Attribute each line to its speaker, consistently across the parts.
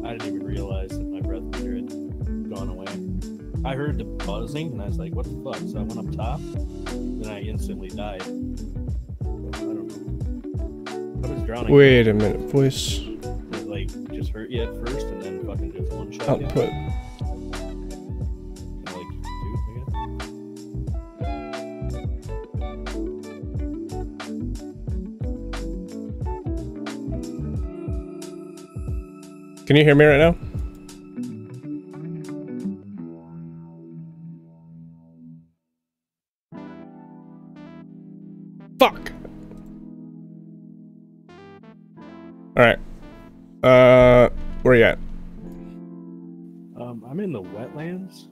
Speaker 1: I didn't even realize that my breath meter had gone away. I heard the buzzing, and I was like, what the fuck? So I went up top, then I instantly died. I don't know. What is drowning?
Speaker 2: Wait a minute, voice.
Speaker 1: It, like, just hurt you at first, and then fucking just one shot.
Speaker 2: Output.
Speaker 1: Like,
Speaker 2: Can you hear me right now? Fuck. Alright. Where you at?
Speaker 1: I'm in the wetlands.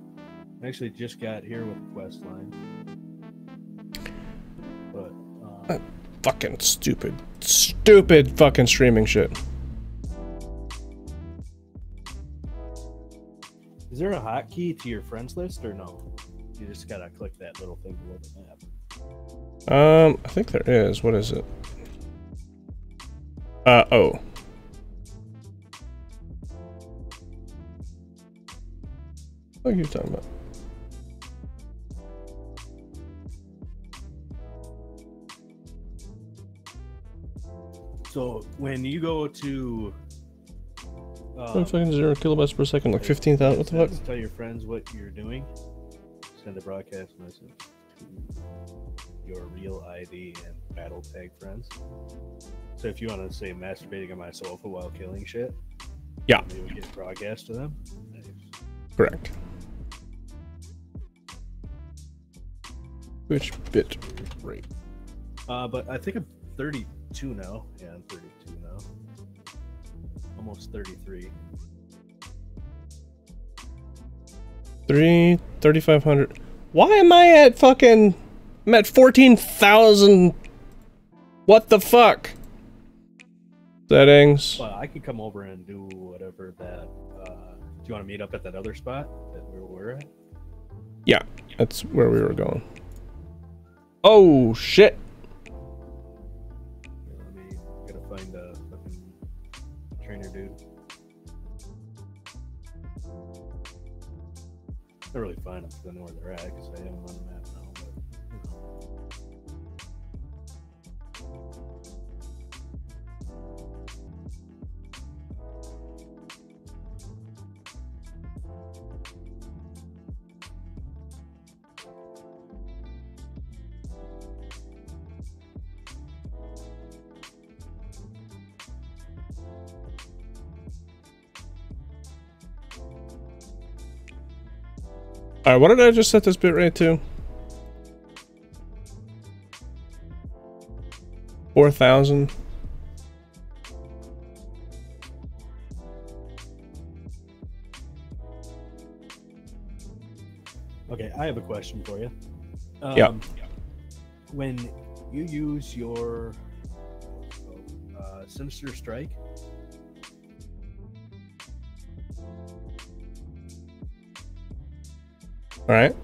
Speaker 1: I actually just got here with the quest line. But,
Speaker 2: Fucking stupid fucking streaming shit.
Speaker 1: is there a hotkey to your friends list or no? You just gotta click that little thing below the map.
Speaker 2: I think there is. What is it? Oh. What are you talking about?
Speaker 1: So when you go to
Speaker 2: fucking 0 kilobytes per second, like 15,000. What the fuck?
Speaker 1: tell your friends what you're doing, send a broadcast message to your real ID and battle tag friends. So if you want to say masturbating on my sofa while killing shit,
Speaker 2: Yeah.
Speaker 1: maybe we get broadcast to them. Nice.
Speaker 2: Correct. Which bit rate?
Speaker 1: But I think I'm 32 now. Yeah, I'm 32 now. Almost 33.
Speaker 2: 3,500. Why am I at fucking... I'm at 14,000. What the fuck? Settings.
Speaker 1: Well, I could come over and do whatever that... do you want to meet up at that other spot that we're at?
Speaker 2: Yeah, that's where we were going. Oh, shit.
Speaker 1: Let me... gotta find a fucking trainer dude. Not really find them because I know where they're at because I have them on the map now, but...
Speaker 2: Alright, what did I just set this bit rate to? 4,000.
Speaker 1: Okay, I have a question for you.
Speaker 2: Yeah.
Speaker 1: When you use your Sinister Strike,
Speaker 2: Alright.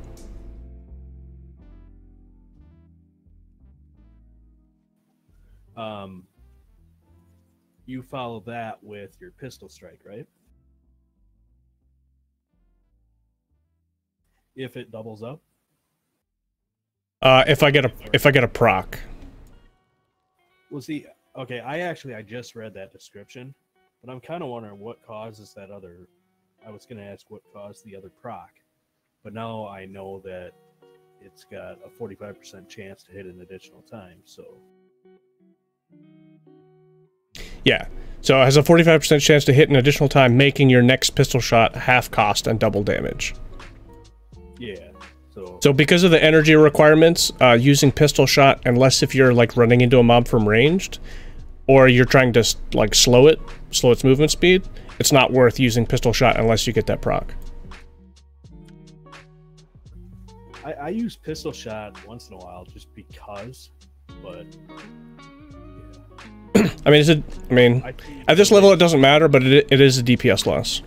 Speaker 1: you follow that with your pistol strike, right? If it doubles up.
Speaker 2: If I get a proc.
Speaker 1: Well, see, okay, I just read that description, but I'm kind of wondering what causes that other. I was going to ask what caused the other proc, but now I know that it's got a 45% chance to hit an additional time. So.
Speaker 2: Yeah. So it has a 45% chance to hit an additional time, making your next pistol shot half cost and double damage.
Speaker 1: Yeah.
Speaker 2: So because of the energy requirements, using pistol shot, unless if you're like running into a mob from ranged, or you're trying to like slow its movement speed, it's not worth using pistol shot unless you get that proc.
Speaker 1: I use pistol shot once in a while just because, but yeah.
Speaker 2: I mean, at this level it doesn't matter, but it is a DPS loss.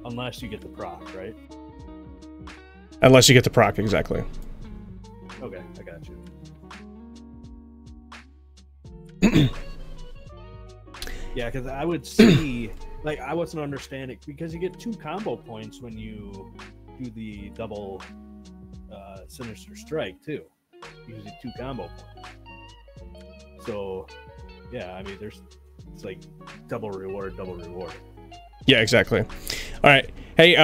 Speaker 1: Unless you get the proc, right?
Speaker 2: Unless you get the proc, exactly.
Speaker 1: Okay, I got you. Yeah, because I would see, like, I wasn't understanding, because you get 2 combo points when you do the double Sinister Strike, too. You get 2 combo points. So, yeah, I mean, it's like double reward.
Speaker 2: Yeah, exactly. All right. Hey,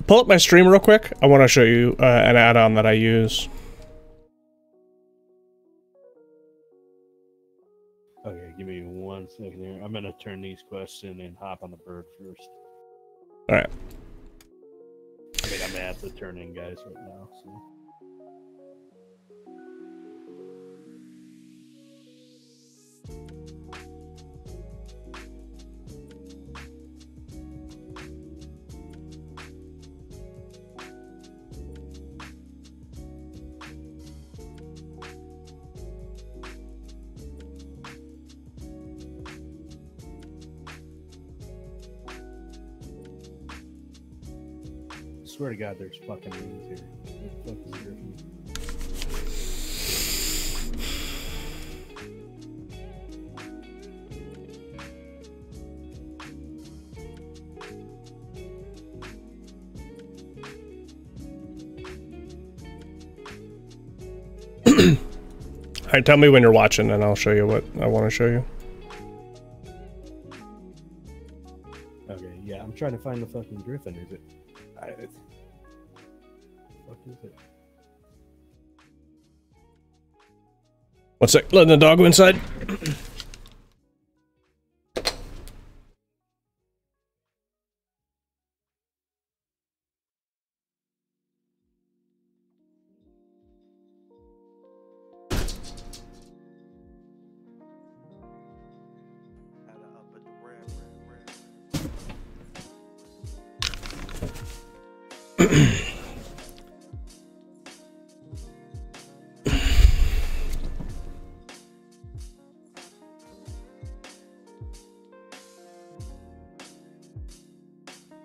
Speaker 2: pull up my stream real quick. I want to show you an add-on that I use.
Speaker 1: Okay, give me 1 second here. I'm going to turn these questions and hop on the bird first.
Speaker 2: All right.
Speaker 1: I mean, I'm at the turn in, guys, right now, so... Swear to God, there's fucking names here. What the fuck is
Speaker 2: All right, tell me when you're watching, and I'll show you what I want to show you.
Speaker 1: Okay, yeah, I'm trying to find the fucking Griffin. Is it? What is it?
Speaker 2: One sec, letting the dog go inside.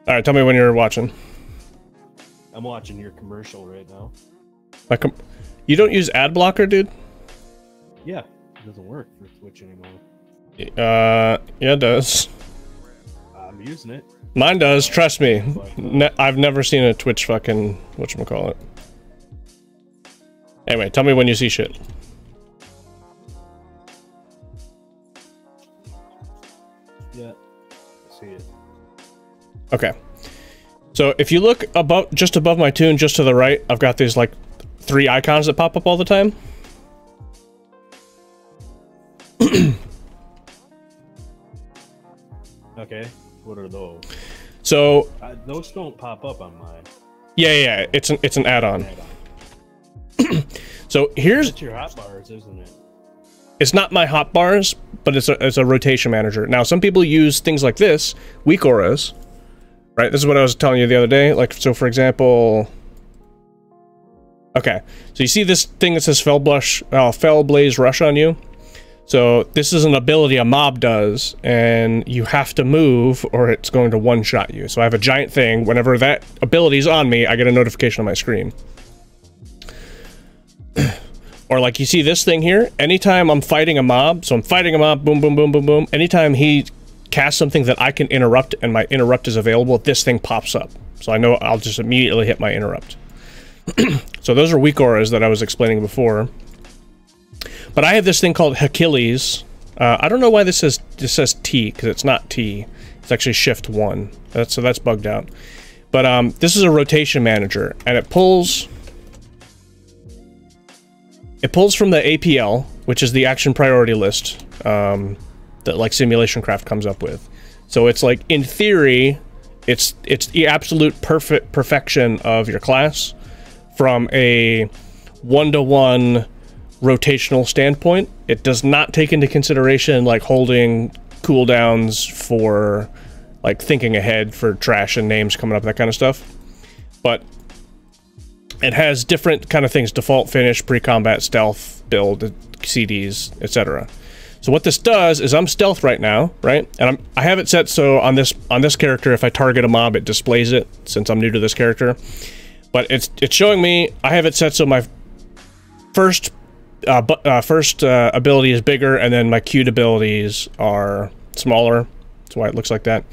Speaker 2: All right, tell me when you're watching.
Speaker 1: I'm watching your commercial right now.
Speaker 2: You don't use ad blocker, dude?
Speaker 1: Yeah, it doesn't work for Twitch anymore.
Speaker 2: Yeah, it does.
Speaker 1: I'm using it.
Speaker 2: Mine does, trust me. I've never seen a Twitch fucking whatchamacallit. Anyway, tell me when you see shit.
Speaker 1: Yeah, I see it.
Speaker 2: Okay. So if you look just above my tune, just to the right, I've got these like 3 icons that pop up all the time.
Speaker 1: Okay, what are those?
Speaker 2: So
Speaker 1: those don't pop up on mine.
Speaker 2: Yeah, it's an add-on. So here's
Speaker 1: it's your hotbars, isn't it?
Speaker 2: It's not my hotbars, but it's a rotation manager. Now some people use things like this, weak auras. Right, this is what I was telling you the other day. Like, so for example, okay, so you see this thing that says Fell Blaze Rush on you? So this is an ability a mob does, and you have to move or it's going to one-shot you. So I have a giant thing. Whenever that ability's on me, I get a notification on my screen. Or like you see this thing here, anytime I'm fighting a mob, so I'm fighting a mob, boom, boom, boom, boom, boom, anytime he cast something that I can interrupt and my interrupt is available, this thing pops up. So I know I'll just immediately hit my interrupt. So those are weak auras that I was explaining before. But I have this thing called Achilles. I don't know why this says T, because it's not T. It's actually Shift 1. So that's bugged out. But this is a rotation manager, and it pulls from the APL, which is the action priority list. That like Simulation Craft comes up with. So it's like, in theory, it's the absolute perfection of your class from a one-to-one rotational standpoint. It does not take into consideration like holding cooldowns for like thinking ahead for trash and names coming up, that kind of stuff. But it has different kind of things: default, finish, pre-combat, stealth, build, CDs, etc. So what this does is I'm stealth right now, right? And I have it set so on this character, if I target a mob, it displays it, since I'm new to this character. But it's showing me, I have it set so my first first ability is bigger, and then my queued abilities are smaller. That's why it looks like that.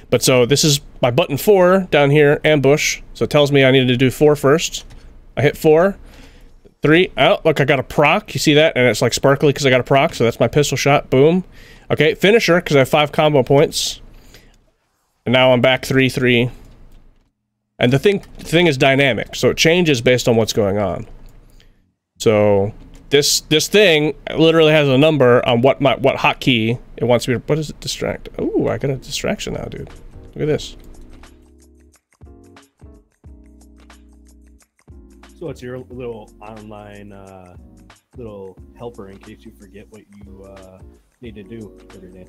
Speaker 2: But so this is my button 4 down here, ambush. So it tells me I need to do 4 first. I hit 4. 3. Oh, look, I got a proc. You see that? And it's like sparkly because I got a proc. So that's my pistol shot. Boom. Okay, finisher because I have 5 combo points. And now I'm back 3-3. And the thing is dynamic, so it changes based on what's going on. So this thing literally has a number on what hotkey it wants me to. What does it distract? Oh, I got a distraction now, dude. Look at this.
Speaker 1: So it's your little online little helper in case you forget what you need to do every day.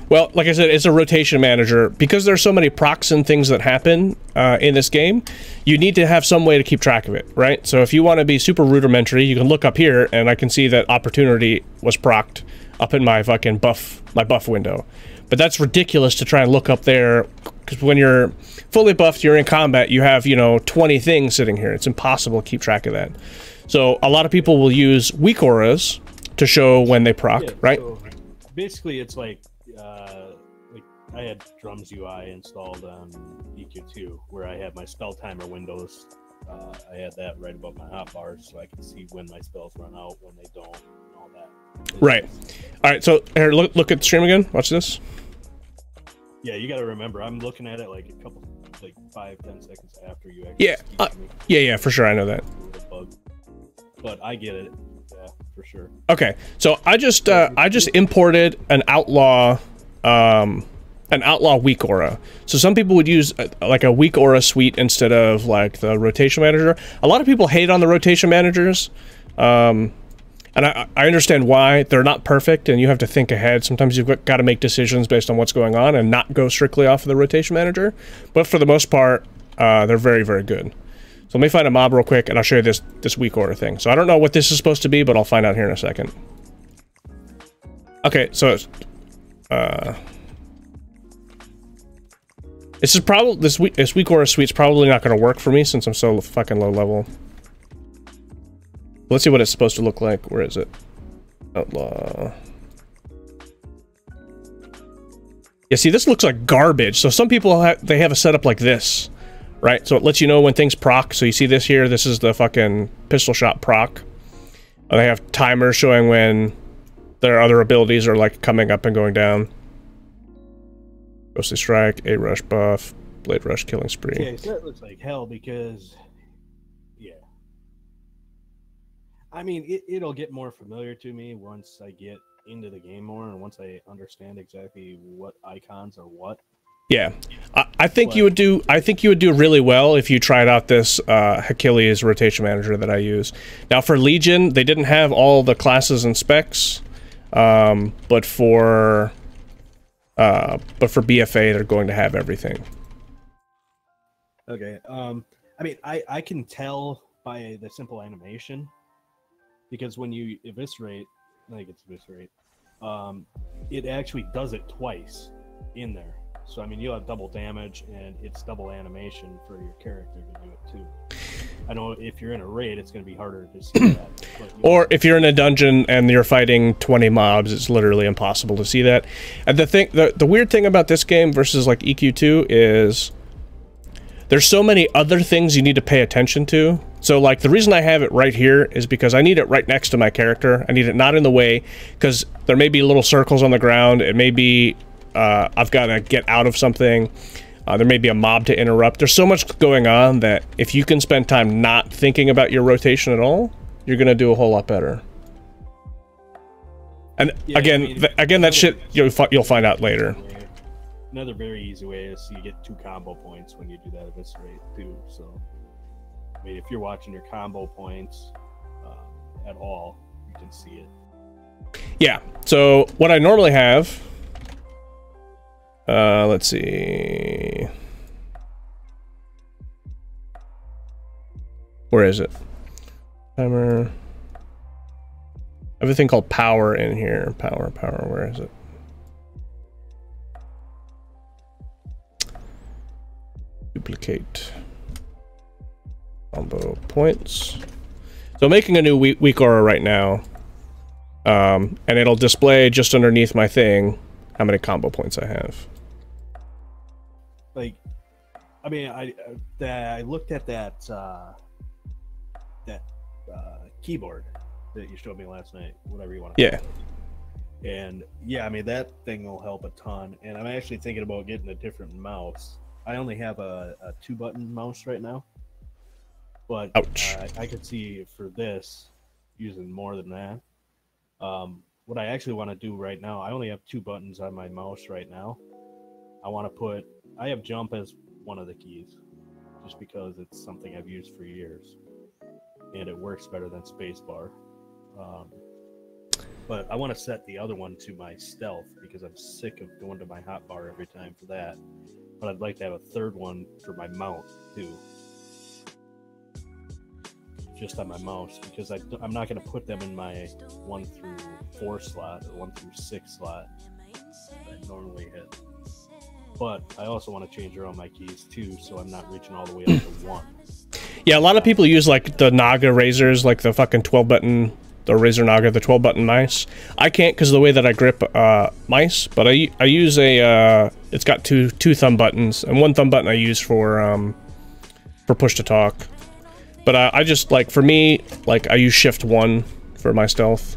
Speaker 2: Well, like I said, it's a rotation manager. Because there's so many procs and things that happen in this game, you need to have some way to keep track of it, right? So if you want to be super rudimentary, you can look up here, and I can see that opportunity was procced up in my fucking buff window. But that's ridiculous to try and look up there, because when you're fully buffed, you're in combat, you have, you know, 20 things sitting here. It's impossible to keep track of that. So a lot of people will use weak auras to show when they proc,
Speaker 1: Yeah,
Speaker 2: right?
Speaker 1: So basically, it's like I had Drums UI installed on EQ2, where I had my spell timer windows. I had that right above my hotbars, so I can see when my spells run out, when they don't, and all that.
Speaker 2: Right. All right. So here, look at the stream again. Watch this.
Speaker 1: Yeah, you got to remember, I'm looking at it like 5-10 seconds after you actually.
Speaker 2: Yeah. Yeah. For sure, I know that.
Speaker 1: But I get it. Yeah, for sure.
Speaker 2: Okay. So I just imported an outlaw weak aura. So some people would use like a weak aura suite instead of like the rotation manager. A lot of people hate on the rotation managers. And I understand why. They're not perfect, and you have to think ahead. Sometimes you've got to make decisions based on what's going on and not go strictly off of the rotation manager. But for the most part, they're very, very good. So let me find a mob real quick, and I'll show you this weak order thing. So I don't know what this is supposed to be, but I'll find out here in a second. Okay, so it's, this weak aura suite's probably not going to work for me since I'm so fucking low level. Let's see what it's supposed to look like. Where is it? Outlaw. Yeah, see, this looks like garbage. So some people they have a setup like this, right? So it lets you know when things proc. So you see this here. This is the fucking pistol shot proc. They have timers showing when their other abilities are like coming up and going down. Ghostly Strike, A Rush buff, Blade Rush, Killing Spree.
Speaker 1: Yeah, so that looks like hell because, yeah. I mean, it'll get more familiar to me once I get into the game more and once I understand exactly what icons are what.
Speaker 2: Yeah, I think you would do. I think you would do really well if you tried out this Achilles rotation manager that I use. Now for Legion, they didn't have all the classes and specs, but for BFA, they're going to have everything.
Speaker 1: Okay. I mean, I can tell by the simple animation because when you eviscerate, like it's eviscerate, it actually does it twice in there. So, I mean, you'll have double damage, and it's double animation for your character to do it, too. I know if you're in a raid, it's going to be harder to see that.
Speaker 2: Or if you're in a dungeon and you're fighting 20 mobs, it's literally impossible to see that. And the weird thing about this game versus, like, EQ2 is there's so many other things you need to pay attention to. So, like, the reason I have it right here is because I need it right next to my character. I need it not in the way, because there may be little circles on the ground. It may be... I've got to get out of something. There may be a mob to interrupt. There's so much going on that if you can spend time not thinking about your rotation at all, you're going to do a whole lot better. And yeah, again, I mean, again, that shit you'll find out later.
Speaker 1: Another very easy way is you get 2 combo points when you do that eviscerate too. So, I mean, if you're watching your combo points at all, you can see it.
Speaker 2: Yeah. So what I normally have. Let's see. Where is it? Timer. I have a thing called power in here. Power, where is it? Duplicate. Combo points. So making a new weak aura right now, and it'll display just underneath my thing how many combo points I have.
Speaker 1: Like, I mean, I looked at that keyboard that you showed me last night, whatever you want to call it. And yeah, I mean, that thing will help a ton. And I'm actually thinking about getting a different mouse. I only have a 2-button mouse right now, but I could see for this using more than that. What I actually want to do right now, I only have 2 buttons on my mouse right now. I have jump as one of the keys, just because it's something I've used for years, and it works better than spacebar. But I want to set the other one to my stealth, because I'm sick of going to my hotbar every time for that. But I'd like to have a third one for my mount too, just on my mouse, because I'm not going to put them in my 1 through 4 slot or 1 through 6 slot that I normally hit. But I also want to change around my keys too, so I'm not reaching all the way up to 1.
Speaker 2: Yeah, a lot of people use like the Naga razors, like the fucking 12-button, the Razer Naga, the 12-button mice. I can't because of the way that I grip mice, but I use a it's got two thumb buttons, and 1 thumb button I use for push to talk. But I just, like, for me, like, I use shift 1 for my stealth.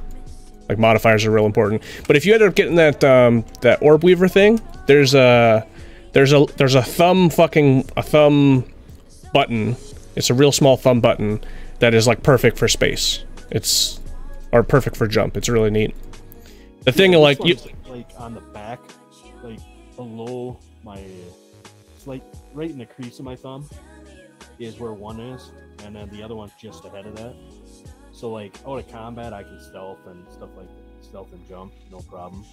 Speaker 2: Like, modifiers are real important. But if you end up getting that that orb weaver thing, there's a thumb button. It's a real small thumb button that is like perfect for space. Or perfect for jump. It's really neat. The thing, like,
Speaker 1: like on the back, like below my, it's like right in the crease of my thumb is where 1 is, and then the other one's just ahead of that. So like out of combat, I can stealth and stuff like that. Stealth and jump, no problem.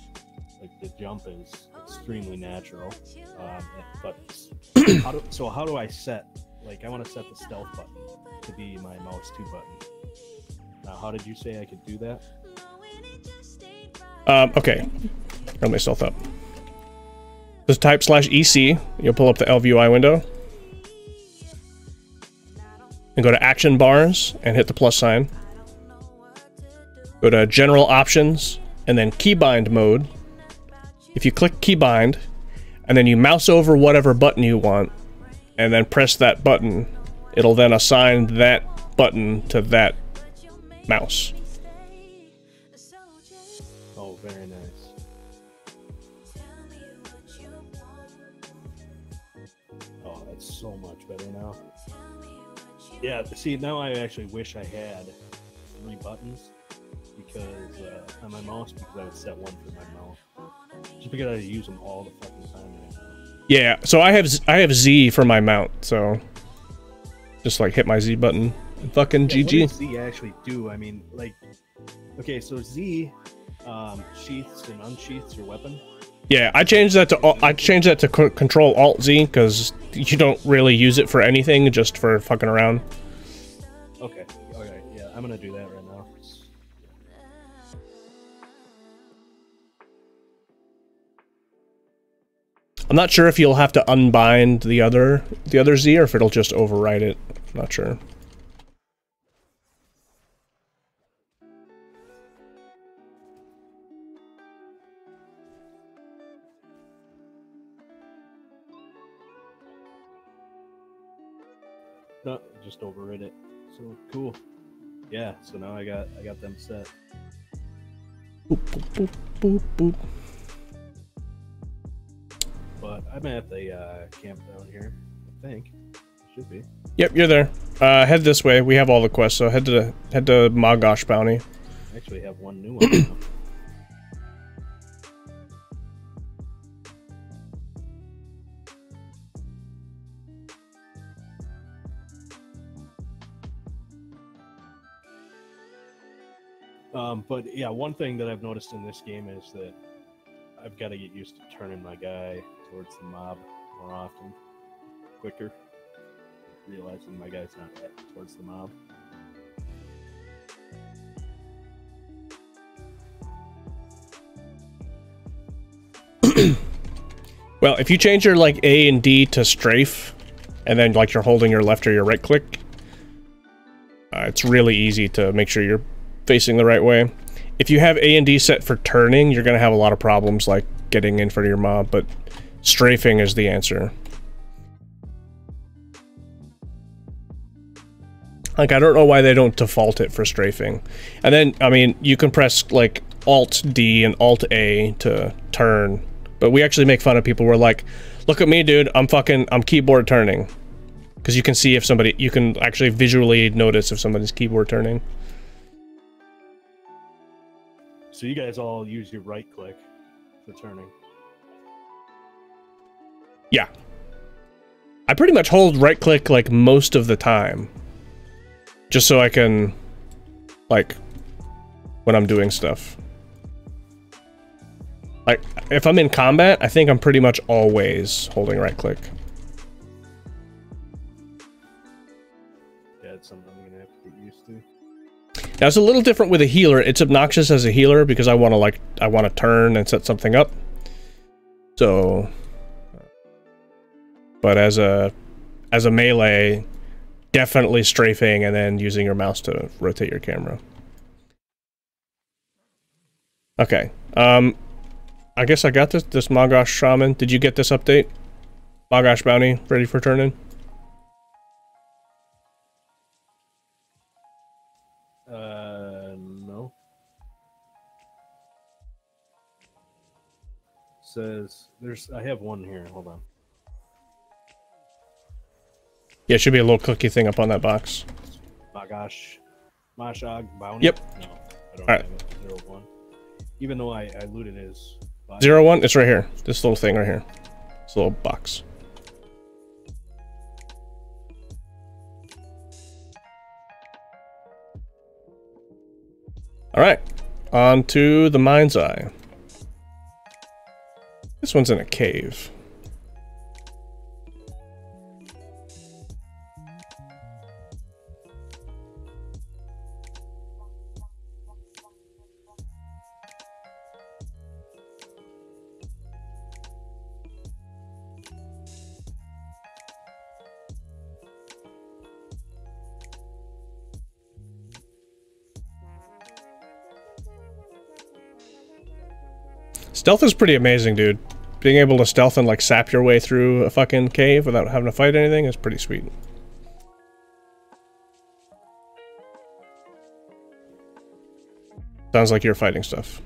Speaker 1: Like the jump is extremely natural. But how do I set? Like, I want to set the stealth button to be my mouse 2 button. Now, how did you say I could do that?
Speaker 2: Okay. Let me stealth up. Just type /EC. You'll pull up the LVUI window. And go to action bars and hit the plus sign. Go to general options and then keybind mode. If you click keybind and then you mouse over whatever button you want and then press that button, it'll then assign that button to that mouse.
Speaker 1: Oh, very nice. Oh, that's so much better now. Yeah, see, now I actually wish I had 3 buttons because on my mouse, because I would set 1 for my mouth. Just because I use them all the fucking time right now.
Speaker 2: Yeah, so I have Z for my mount, so just like hit my Z button and fucking GG.
Speaker 1: What does Z actually do? I mean, like, okay, so Z sheaths and unsheaths your weapon.
Speaker 2: Yeah, I changed that to Control Alt Z because you don't really use it for anything, just for fucking around.
Speaker 1: Okay, yeah, I'm gonna do that right now.
Speaker 2: I'm not sure if you'll have to unbind the other Z or if it'll just override it. I'm not sure.
Speaker 1: No, just overrid it. So cool. Yeah, so now I got them set.
Speaker 2: Boop, boop, boop, boop, boop.
Speaker 1: But I'm at the camp down here, I think. Should be.
Speaker 2: Yep, you're there. Head this way. We have all the quests, so head to Mogosh Bounty.
Speaker 1: I actually have one new one now. But yeah, one thing that I've noticed in this game is that I've got to get used to turning my guy towards the mob more often, quicker, realizing my guy's not towards the mob.
Speaker 2: Well, if you change your like A and D to strafe, and then like you're holding your left or your right click, it's really easy to make sure you're facing the right way. If you have A and D set for turning, you're gonna have a lot of problems like getting in front of your mob, but strafing is the answer. Like, I don't know why they don't default it for strafing. And then, I mean, you can press, like, Alt-D and Alt-A to turn. But we actually make fun of people who are like, look at me, dude, I'm keyboard turning. Because you can see if somebody, you can actually visually notice if somebody's keyboard turning.
Speaker 1: So you guys all use your right click for turning.
Speaker 2: Yeah. I pretty much hold right click, like, most of the time. Just so I can, like, when I'm doing stuff. Like, if I'm in combat, I think I'm pretty much always holding right click.
Speaker 1: Yeah, it's something I'm gonna have to get used to.
Speaker 2: Now, it's a little different with a healer. It's obnoxious as a healer because I want to, like, I want to turn and set something up. So... But as a melee... Definitely strafing and then using your mouse to rotate your camera. Okay. I guess I got this Mogosh Shaman. Did you get this update? Mogosh Bounty, ready for turn-in?
Speaker 1: No. Says, I have one here, hold on.
Speaker 2: Yeah, it should be a little cookie thing up on that box.
Speaker 1: Mogosh Bounty?
Speaker 2: Yep.
Speaker 1: No, I don't
Speaker 2: All right.
Speaker 1: have it. 01. Even though I looted his body.
Speaker 2: 01? It's right here. This little thing right here. This little box. Alright. On to the Mind's Eye. This one's in a cave. Stealth is pretty amazing, dude. Being able to stealth and, like, sap your way through a fucking cave without having to fight anything is pretty sweet. Sounds like you're fighting stuff.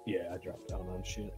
Speaker 1: Yeah, I dropped down on shit.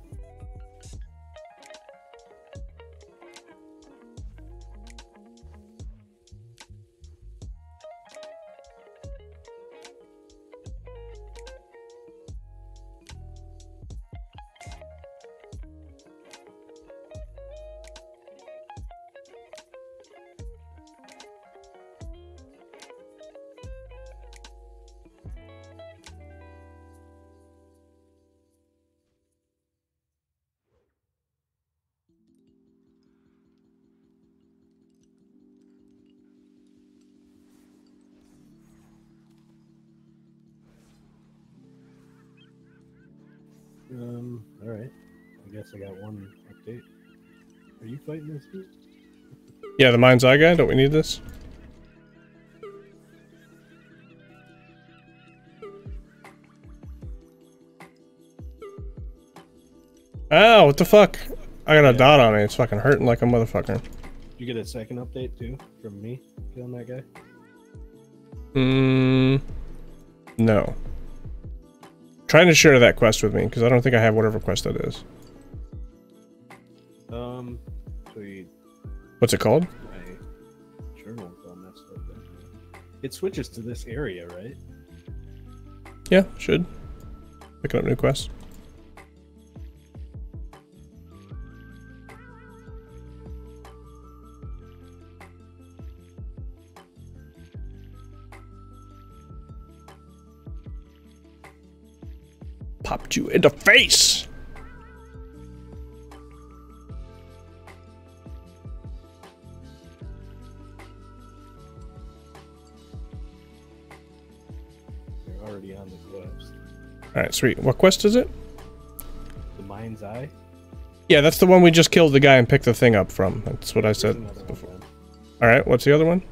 Speaker 1: Alright. I guess I got one update. Are you fighting this dude?
Speaker 2: Yeah, the Mind's Eye guy? Don't we need this? Oh, what the fuck? I got a dot on it. It's fucking hurting like a motherfucker.
Speaker 1: Did you get a second update too from me killing that guy?
Speaker 2: No. Trying to share that quest with me because I don't think I have whatever quest that is.
Speaker 1: So you,
Speaker 2: What's it called?
Speaker 1: my journal's all messed up there. It switches to this area, right?
Speaker 2: Yeah, should. Picking up new quests. Popped you in the face!
Speaker 1: You're already on the quest.
Speaker 2: Alright, sweet. What quest is it?
Speaker 1: The Mind's Eye.
Speaker 2: Yeah, that's the one we just killed the guy and picked the thing up from. That's what I said before. Alright, what's the other one?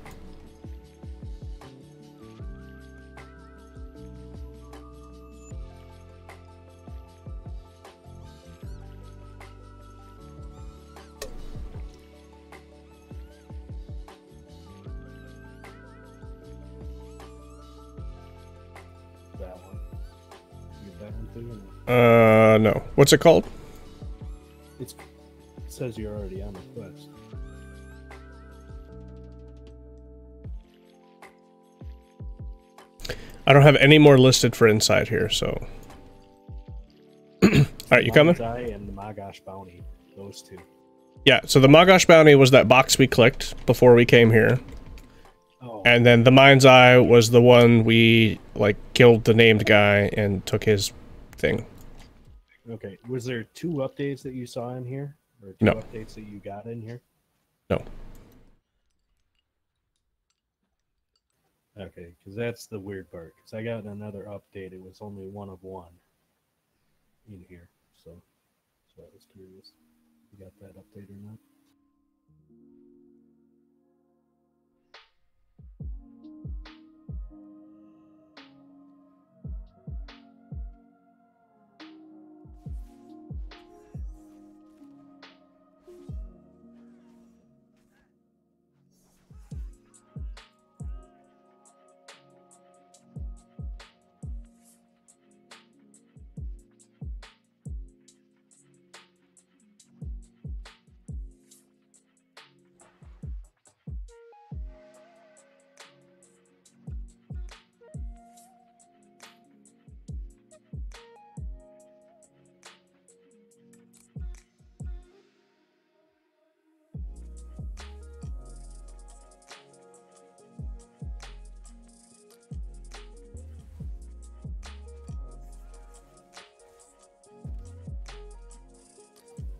Speaker 1: That one. You get that one too?
Speaker 2: No. What's it called?
Speaker 1: It says you're already on the quest.
Speaker 2: I don't have any more listed for inside here, so... Alright, you coming?
Speaker 1: Mind's Eye and the Magash Bounty. Those two.
Speaker 2: Yeah, so the Magash Bounty was that box we clicked before we came here.
Speaker 1: Oh.
Speaker 2: And then the Mind's Eye was the one we, like, killed the named guy and took his thing.
Speaker 1: Okay. Was there 2 updates that you saw in here? Or 2
Speaker 2: No.
Speaker 1: updates that you got in here?
Speaker 2: No.
Speaker 1: Okay, because that's the weird part. Because I got another update. It was only 1 of 1 in here. So I was curious. You got that update or not?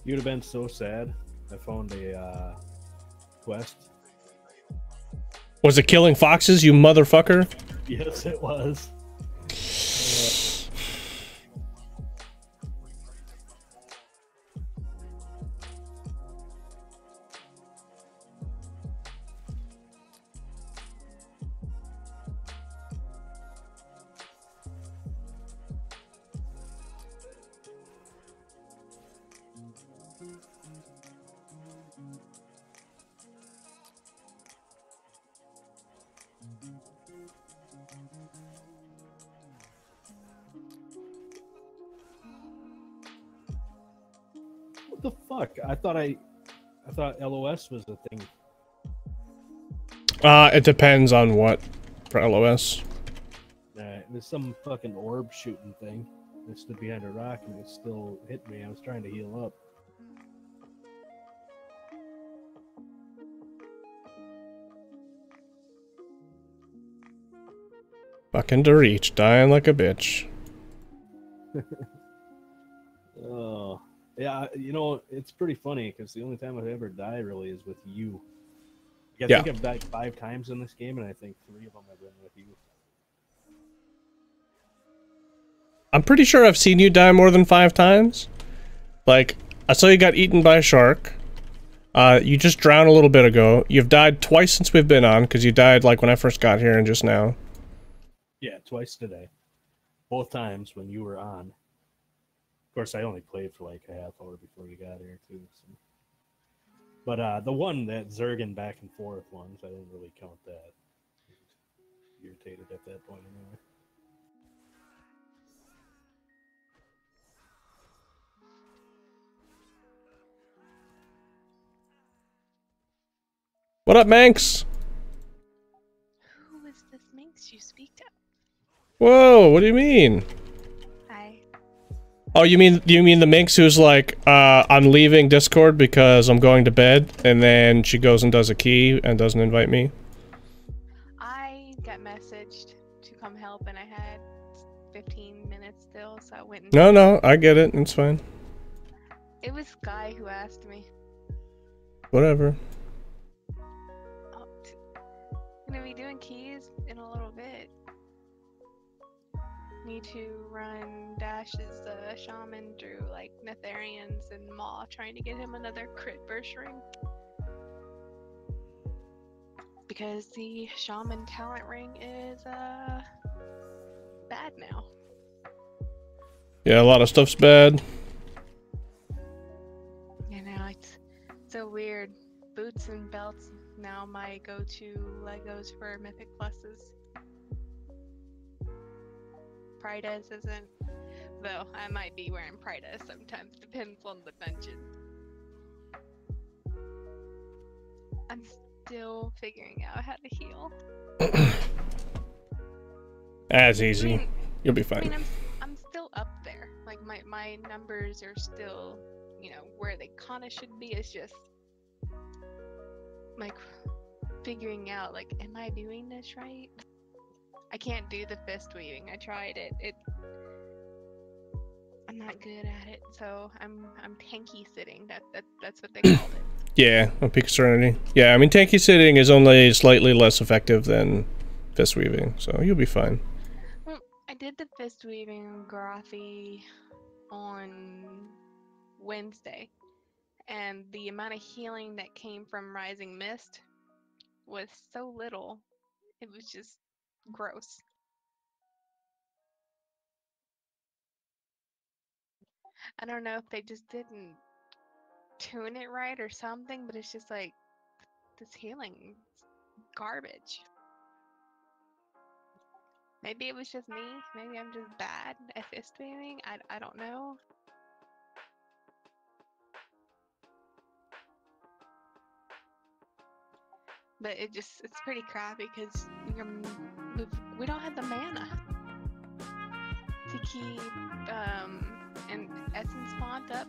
Speaker 1: You'd have been so sad. I found a quest.
Speaker 2: Was it killing foxes, you motherfucker?
Speaker 1: Yes, it was. What the fuck? I thought LOS was a thing.
Speaker 2: It depends on what for LOS.
Speaker 1: There's some fucking orb shooting thing that stood behind a rock and it still hit me. I was trying to heal up.
Speaker 2: Fucking to reach, dying like a bitch.
Speaker 1: Oh, yeah. You know, it's pretty funny because the only time I've ever died really is with you. I think I've died 5 times in this game, and I think 3 of them have been with you.
Speaker 2: I'm pretty sure I've seen you die more than 5 times. Like, I saw you got eaten by a shark. You just drowned a little bit ago. You've died twice since we've been on, because you died, like, when I first got here and just now.
Speaker 1: Yeah, twice today. Both times when you were on. Of course, I only played for like a half hour before you got here, too. So. But the one that Zergan back and forth ones, I didn't really count that. Irritated at that point anyway.
Speaker 2: What up, Manx?
Speaker 3: Who is this Minx you speak to?
Speaker 2: Whoa, what do you mean?
Speaker 3: Hi.
Speaker 2: Oh, you mean the Minx who's like, I'm leaving Discord because I'm going to bed, and then she goes and does a key and doesn't invite me?
Speaker 3: I got messaged to come help and I had 15 minutes still, so I went and...
Speaker 2: No, I get it. It's fine.
Speaker 3: It was Guy who asked me.
Speaker 2: Whatever.
Speaker 3: Oh, I'm gonna be doing keys in a little bit. me to run Dash's shaman through like Netherians and Maw, trying to get him another crit burst ring. Because the shaman talent ring is bad now.
Speaker 2: Yeah, a lot of stuff's bad.
Speaker 3: You know, it's so weird. Boots and belts now my go-to Legos for Mythic Pluses. Prides isn't, though I might be wearing Prides sometimes, depends on the dungeon. I'm still figuring out how to heal.
Speaker 2: As easy. You'll be fine.
Speaker 3: I mean, I'm still up there. Like my numbers are still, you know, where they kind of should be. It's just like figuring out, like, am I doing this right? I can't do the fist weaving. I tried it. I'm not good at it, so I'm tanky sitting. That's what they called it.
Speaker 2: Yeah, on Peak of Serenity. Yeah, I mean, tanky sitting is only slightly less effective than fist weaving, so you'll be fine.
Speaker 3: Well, I did the fist weaving Garathi on Wednesday, and the amount of healing that came from Rising Mist was so little. It was just gross. I don't know if they just didn't tune it right or something, but it's just like, this healing garbage. Maybe it was just me. Maybe I'm just bad at fist weaving. I don't know. But it's pretty crappy because we don't have the mana to keep an essence font up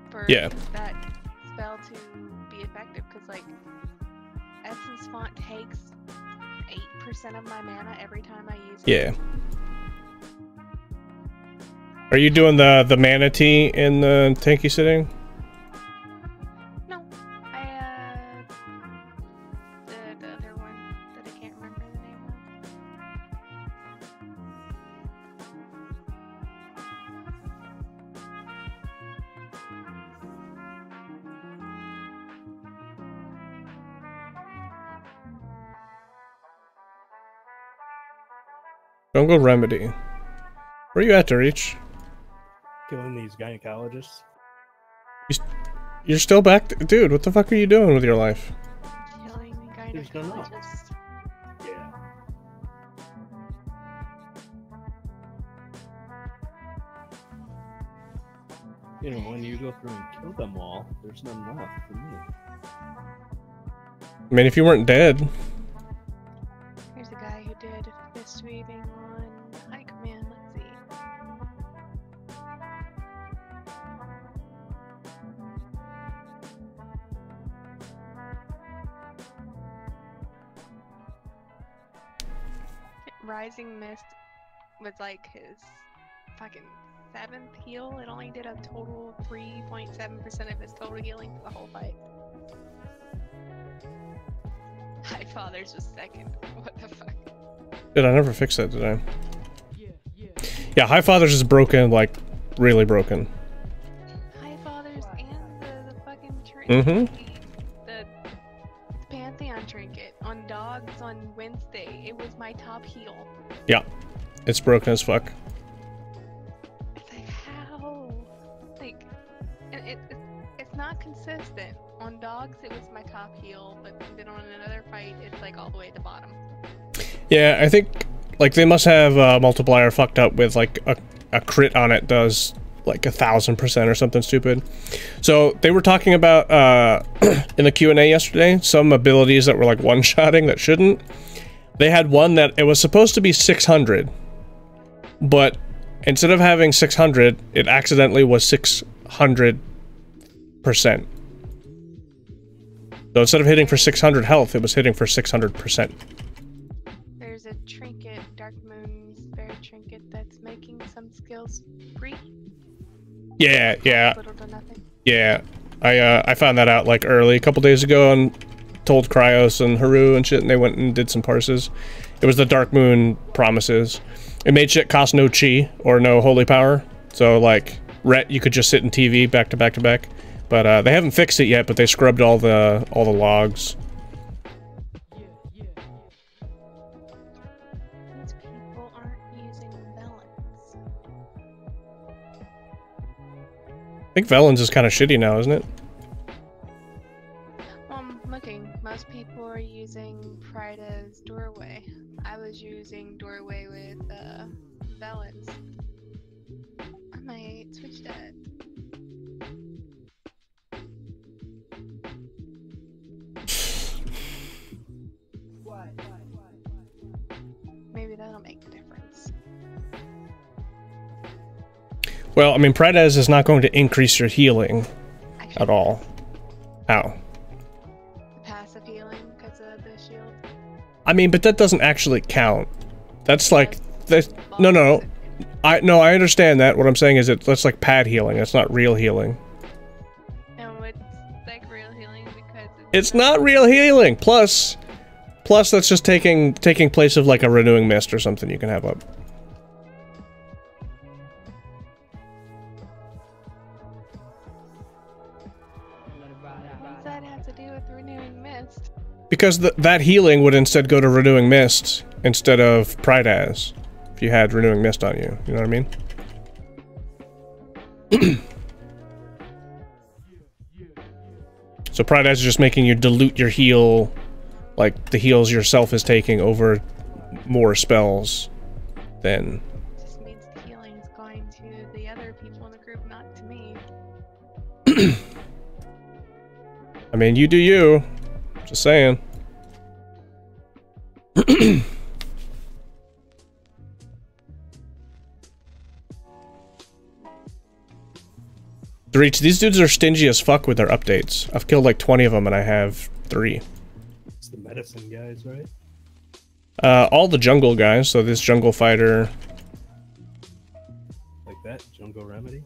Speaker 3: for that spell to be effective, because like essence font takes 8% of my mana every time I use it.
Speaker 2: Yeah. Are you doing the manatee in the tanky sitting?
Speaker 3: No, the other one that I can't remember the name of.
Speaker 2: Don't go remedy. Where are you at to reach?
Speaker 1: Killing these gynecologists.
Speaker 2: You're still back, dude. What the fuck are you doing with your life?
Speaker 3: Killing the
Speaker 1: There's none else.
Speaker 3: gynecologist.
Speaker 1: Yeah. You know, when you go through and kill them all, there's none left for me.
Speaker 2: I mean, if you weren't dead.
Speaker 3: Here's a guy who did fist weaving on High Command. Let's see. Rising Mist was like his fucking 7th heal. It only did a total of 3.7% of his total healing for the whole fight. High Father's was 2nd. What the fuck?
Speaker 2: Dude, I never fixed that, did I? Yeah, High Father's is broken, like, really broken.
Speaker 3: High Fathers and the fucking trinket. The Pantheon trinket on dogs on Wednesday. It was my top heal.
Speaker 2: Yeah, it's broken as fuck.
Speaker 3: It's like, how? Like, it's not consistent. On dogs, it was my top heal, but then on another fight, it's like all the way at the bottom.
Speaker 2: Yeah, I think, like, they must have multiplier fucked up with, like, a crit on it does, like, 1000% or something stupid. So, they were talking about, in the Q&A yesterday, some abilities that were, like, one-shotting that shouldn't. They had one that it was supposed to be 600, but instead of having 600, it accidentally was 600%. So instead of hitting for 600 health, it was hitting for 600%.
Speaker 3: There's a trinket, Dark Moon's Bear trinket, that's making some skills free.
Speaker 2: Yeah, yeah.
Speaker 3: Little to nothing.
Speaker 2: Yeah. I found that out like early, a couple days ago, and told Cryos and Haru and shit, and they went and did some parses. It was the Dark Moon promises. It made shit cost no chi or no holy power. So like Ret, you could just sit in TV back to back to back. But they haven't fixed it yet. But they scrubbed all the logs.
Speaker 3: These people aren't using melons.
Speaker 2: I think Velen's is kind of shitty now, isn't it?
Speaker 3: Well, I'm looking. Most people are using Pride as Doorway. I was using Doorway with Velens. I might switch that. Maybe that'll make a difference.
Speaker 2: Well, I mean, Prydaz is not going to increase your healing
Speaker 3: Actually,
Speaker 2: at all. How?
Speaker 3: Passive healing because of the shield.
Speaker 2: I mean, but that doesn't actually count. That's like no. I understand that. What I'm saying is that's like pad healing. That's not real healing.
Speaker 3: No, it's like real healing because
Speaker 2: It's not real healing. Plus that's just taking place of like a renewing mist or something you can have up.
Speaker 3: What does that have to do with renewing mist?
Speaker 2: Because that healing would instead go to renewing mist instead of Prydaz if you had renewing mist on you. You know what I mean? So Prydaz is just making you dilute your heal, like the heals yourself is taking over more spells than...
Speaker 3: It just means the healing is going to the other people in the group, not to me.
Speaker 2: I mean, you do you. Just saying. These dudes are stingy as fuck with their updates. I've killed like 20 of them and I have 3.
Speaker 1: It's the medicine guys, right?
Speaker 2: All the jungle guys, so this jungle fighter...
Speaker 1: Like that? Jungle Remedy?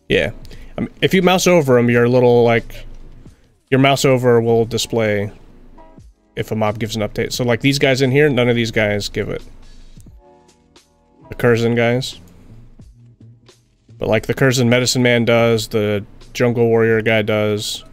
Speaker 2: Yeah. If you mouse over them, your little, like... Your mouse over will display if a mob gives an update. So, like, these guys in here, none of these guys give it. The Curzon guys. But, like, the Curzon Medicine Man does, the Jungle Warrior guy does.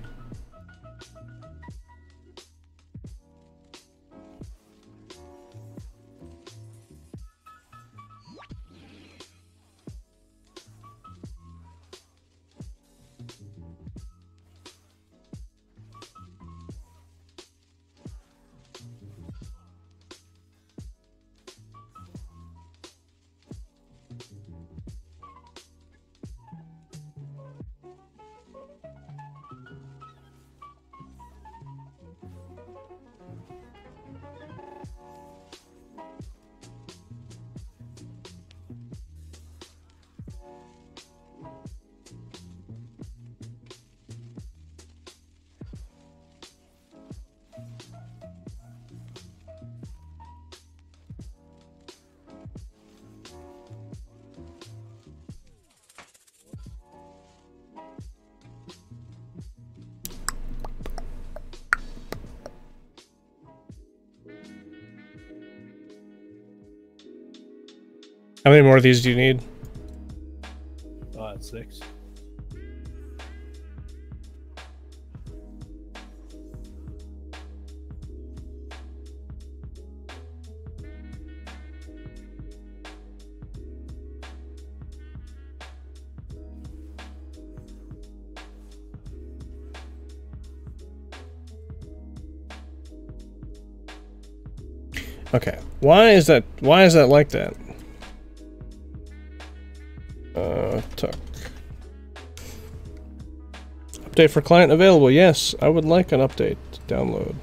Speaker 2: How many more of these do you need?
Speaker 1: 6.
Speaker 2: Okay. Why is that like that? Tuck. Update for client available. Yes, I would like an update. Download.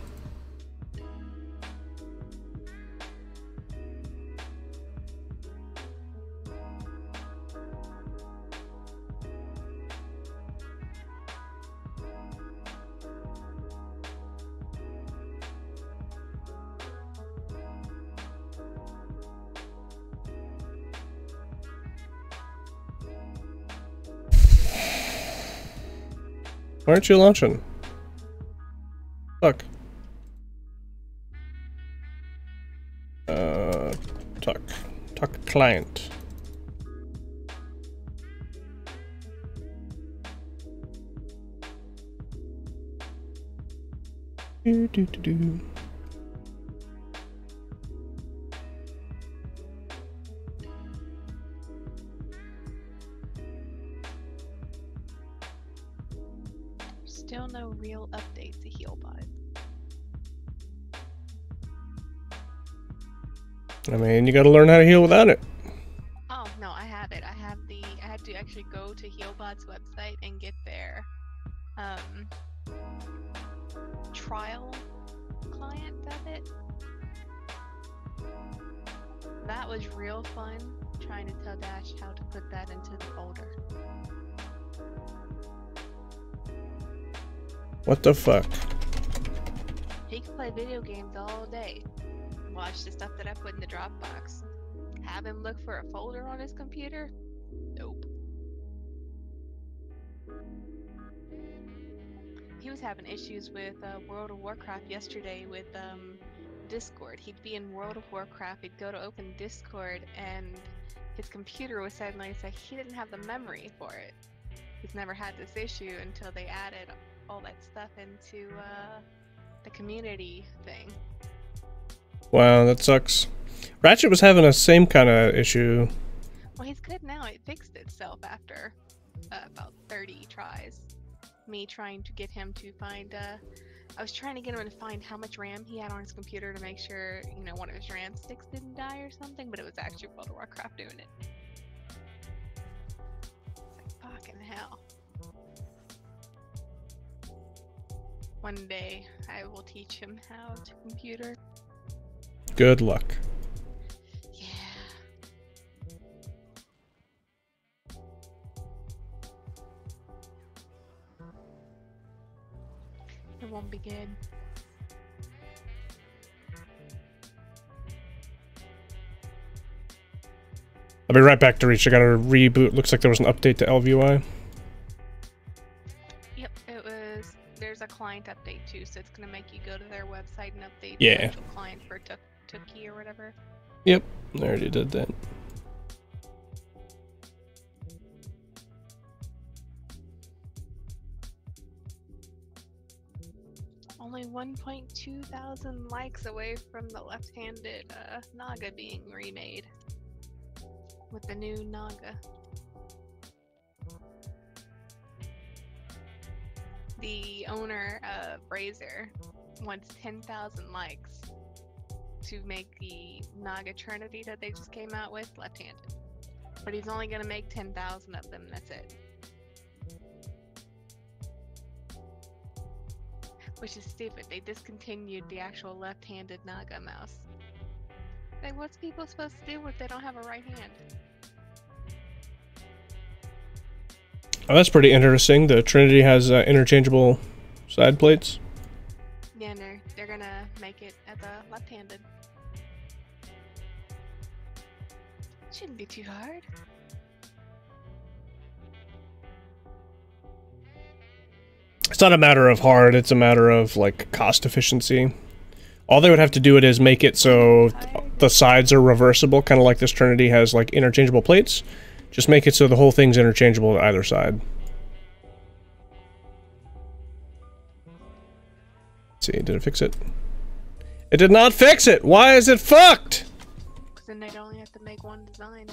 Speaker 2: Why aren't you launching? Fuck. Talk. Talk client. Do, do, do, do.
Speaker 3: Still no real update to HealBot.
Speaker 2: I mean, you gotta learn how to heal without it.
Speaker 3: Oh no, I have it. I had to actually go to HealBot's website and get their trial client of it. That was real fun, trying to tell Dash how to put that into the folder.
Speaker 2: What the fuck?
Speaker 3: He can play video games all day. Watch the stuff that I put in the Dropbox. Have him look for a folder on his computer? Nope. He was having issues with World of Warcraft yesterday with Discord. He'd be in World of Warcraft, he'd go to open Discord, and his computer was suddenly say he didn't have the memory for it. He's never had this issue until they added all that stuff into the community thing.
Speaker 2: Wow, that sucks. Ratchet was having a same kind of issue.
Speaker 3: Well, he's good now. It fixed itself after about 30 tries. Me trying to get him to find, I was trying to get him to find how much RAM he had on his computer to make sure, you know, one of his RAM sticks didn't die or something, but it was actually World of Warcraft doing it. It's like, fucking hell. One day, I will teach him how to computer.
Speaker 2: Good luck.
Speaker 3: Yeah. It won't be good.
Speaker 2: I'll be right back to Reach. I gotta reboot. Looks like there was an update to LVUI.
Speaker 3: Yep, it was. There's a client update too, so it's gonna make you go to their website and update
Speaker 2: Yeah.
Speaker 3: the actual client for Tookie or whatever.
Speaker 2: Yep, I already did that.
Speaker 3: Only 1.2 thousand likes away from the left-handed Naga being remade with the new Naga. The owner of Razor wants 10,000 likes to make the Naga Trinity that they just came out with left-handed. But he's only going to make 10,000 of them, that's it. Which is stupid. They discontinued the actual left-handed Naga mouse. Like, what's people supposed to do if they don't have a right hand?
Speaker 2: Oh, that's pretty interesting. The Trinity has interchangeable side plates.
Speaker 3: Yeah, no, they're gonna make it as a left-handed. Shouldn't be too hard.
Speaker 2: It's not a matter of hard, it's a matter of, like, cost efficiency. All they would have to do it is make it so the sides are reversible, kind of like this Trinity has, like, interchangeable plates. Just make it so the whole thing's interchangeable to either side. Let's see, did it fix it? It did not fix it! Why is it fucked?
Speaker 3: Because then they'd only have to make one design.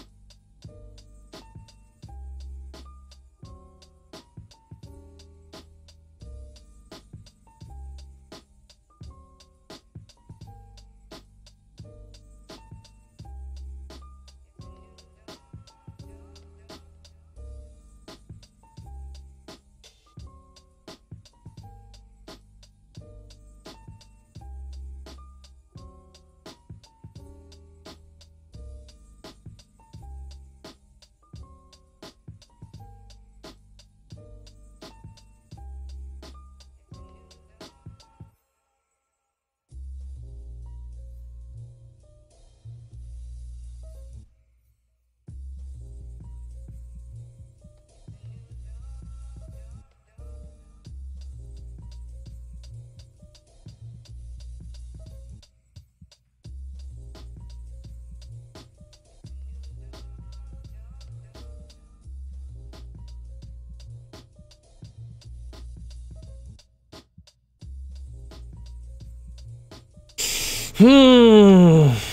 Speaker 3: Agrimar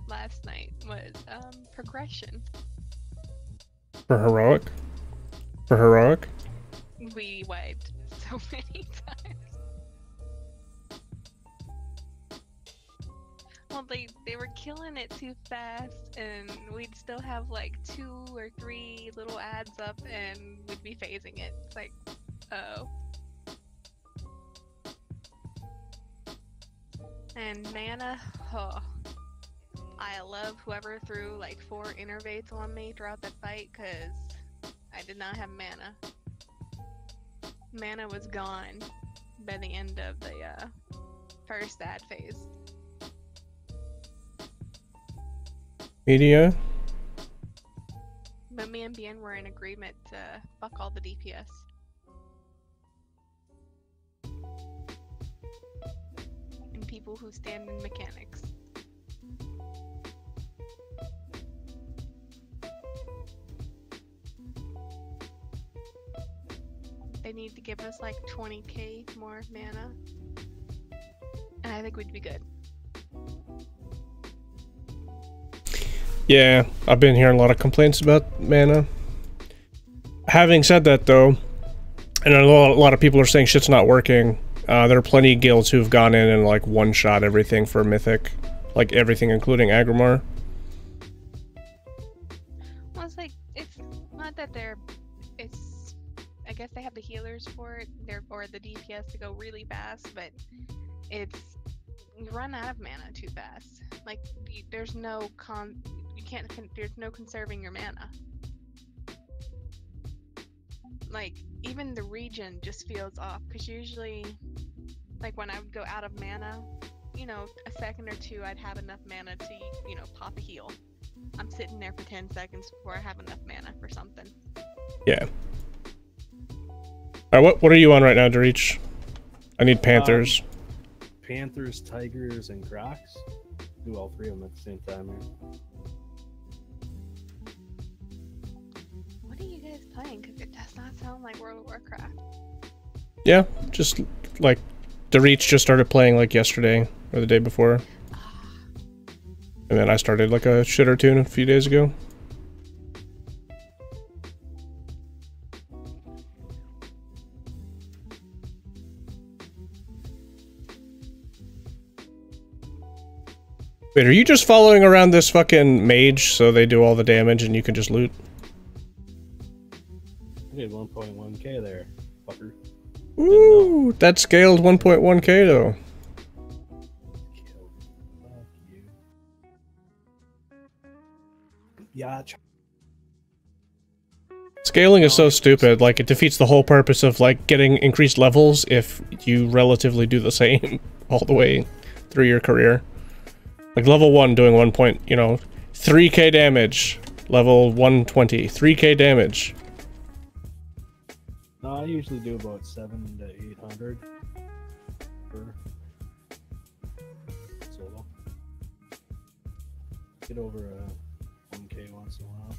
Speaker 3: last night was progression.
Speaker 2: For heroic? For heroic?
Speaker 3: We wiped so many times. Well, they were killing it too fast, and we'd still have like 2 or 3 little ads up, and we'd be phasing it. It's like, oh. And mana, oh. I love whoever threw like 4 innervates on me throughout that fight, because I did not have mana. Mana was gone by the end of the first ad phase.
Speaker 2: Media?
Speaker 3: But me and Bien were in agreement to fuck all the DPS. And people who stand in mechanics. They need to give us like 20k more mana. And I think we'd be good.
Speaker 2: Yeah, I've been hearing a lot of complaints about mana. Having said that, though, and I know a lot of people are saying shit's not working. There are plenty of guilds who've gone in and like one-shot everything for Mythic, like everything, including Agrimar.
Speaker 3: Well, it's like it's not that it's. I guess they have the healers for it, or the DPS to go really fast, but it's you run out of mana too fast. Like there's no there's no conserving your mana. Like even the region just feels off, because usually, like when I would go out of mana, you know, a second or two I'd have enough mana to, you know, pop a heal. I'm sitting there for 10 seconds before I have enough mana for something.
Speaker 2: Yeah. Alright, what are you on right now, Dorich? I need Panthers.
Speaker 1: Panthers, Tigers, and Crocs. Do all 3 of them at the same time here.
Speaker 3: What are you guys playing? Because it does not sound like World of Warcraft.
Speaker 2: Yeah, just like Dorich just started playing like yesterday or the day before. And then I started like a shit or two a few days ago. Wait, are you just following around this fucking mage so they do all the damage and you can just loot?
Speaker 1: I did 1.1k there, fucker.
Speaker 2: Ooh, that scaled 1.1k though.
Speaker 1: Fuck you. Yeah.
Speaker 2: Scaling is so stupid, like it defeats the whole purpose of like getting increased levels if you relatively do the same all the way through your career. Like level 1 doing 3k damage. Level 120, 3k damage.
Speaker 1: No, I usually do about 700 to 800 per solo. Get over a 1k once in a while.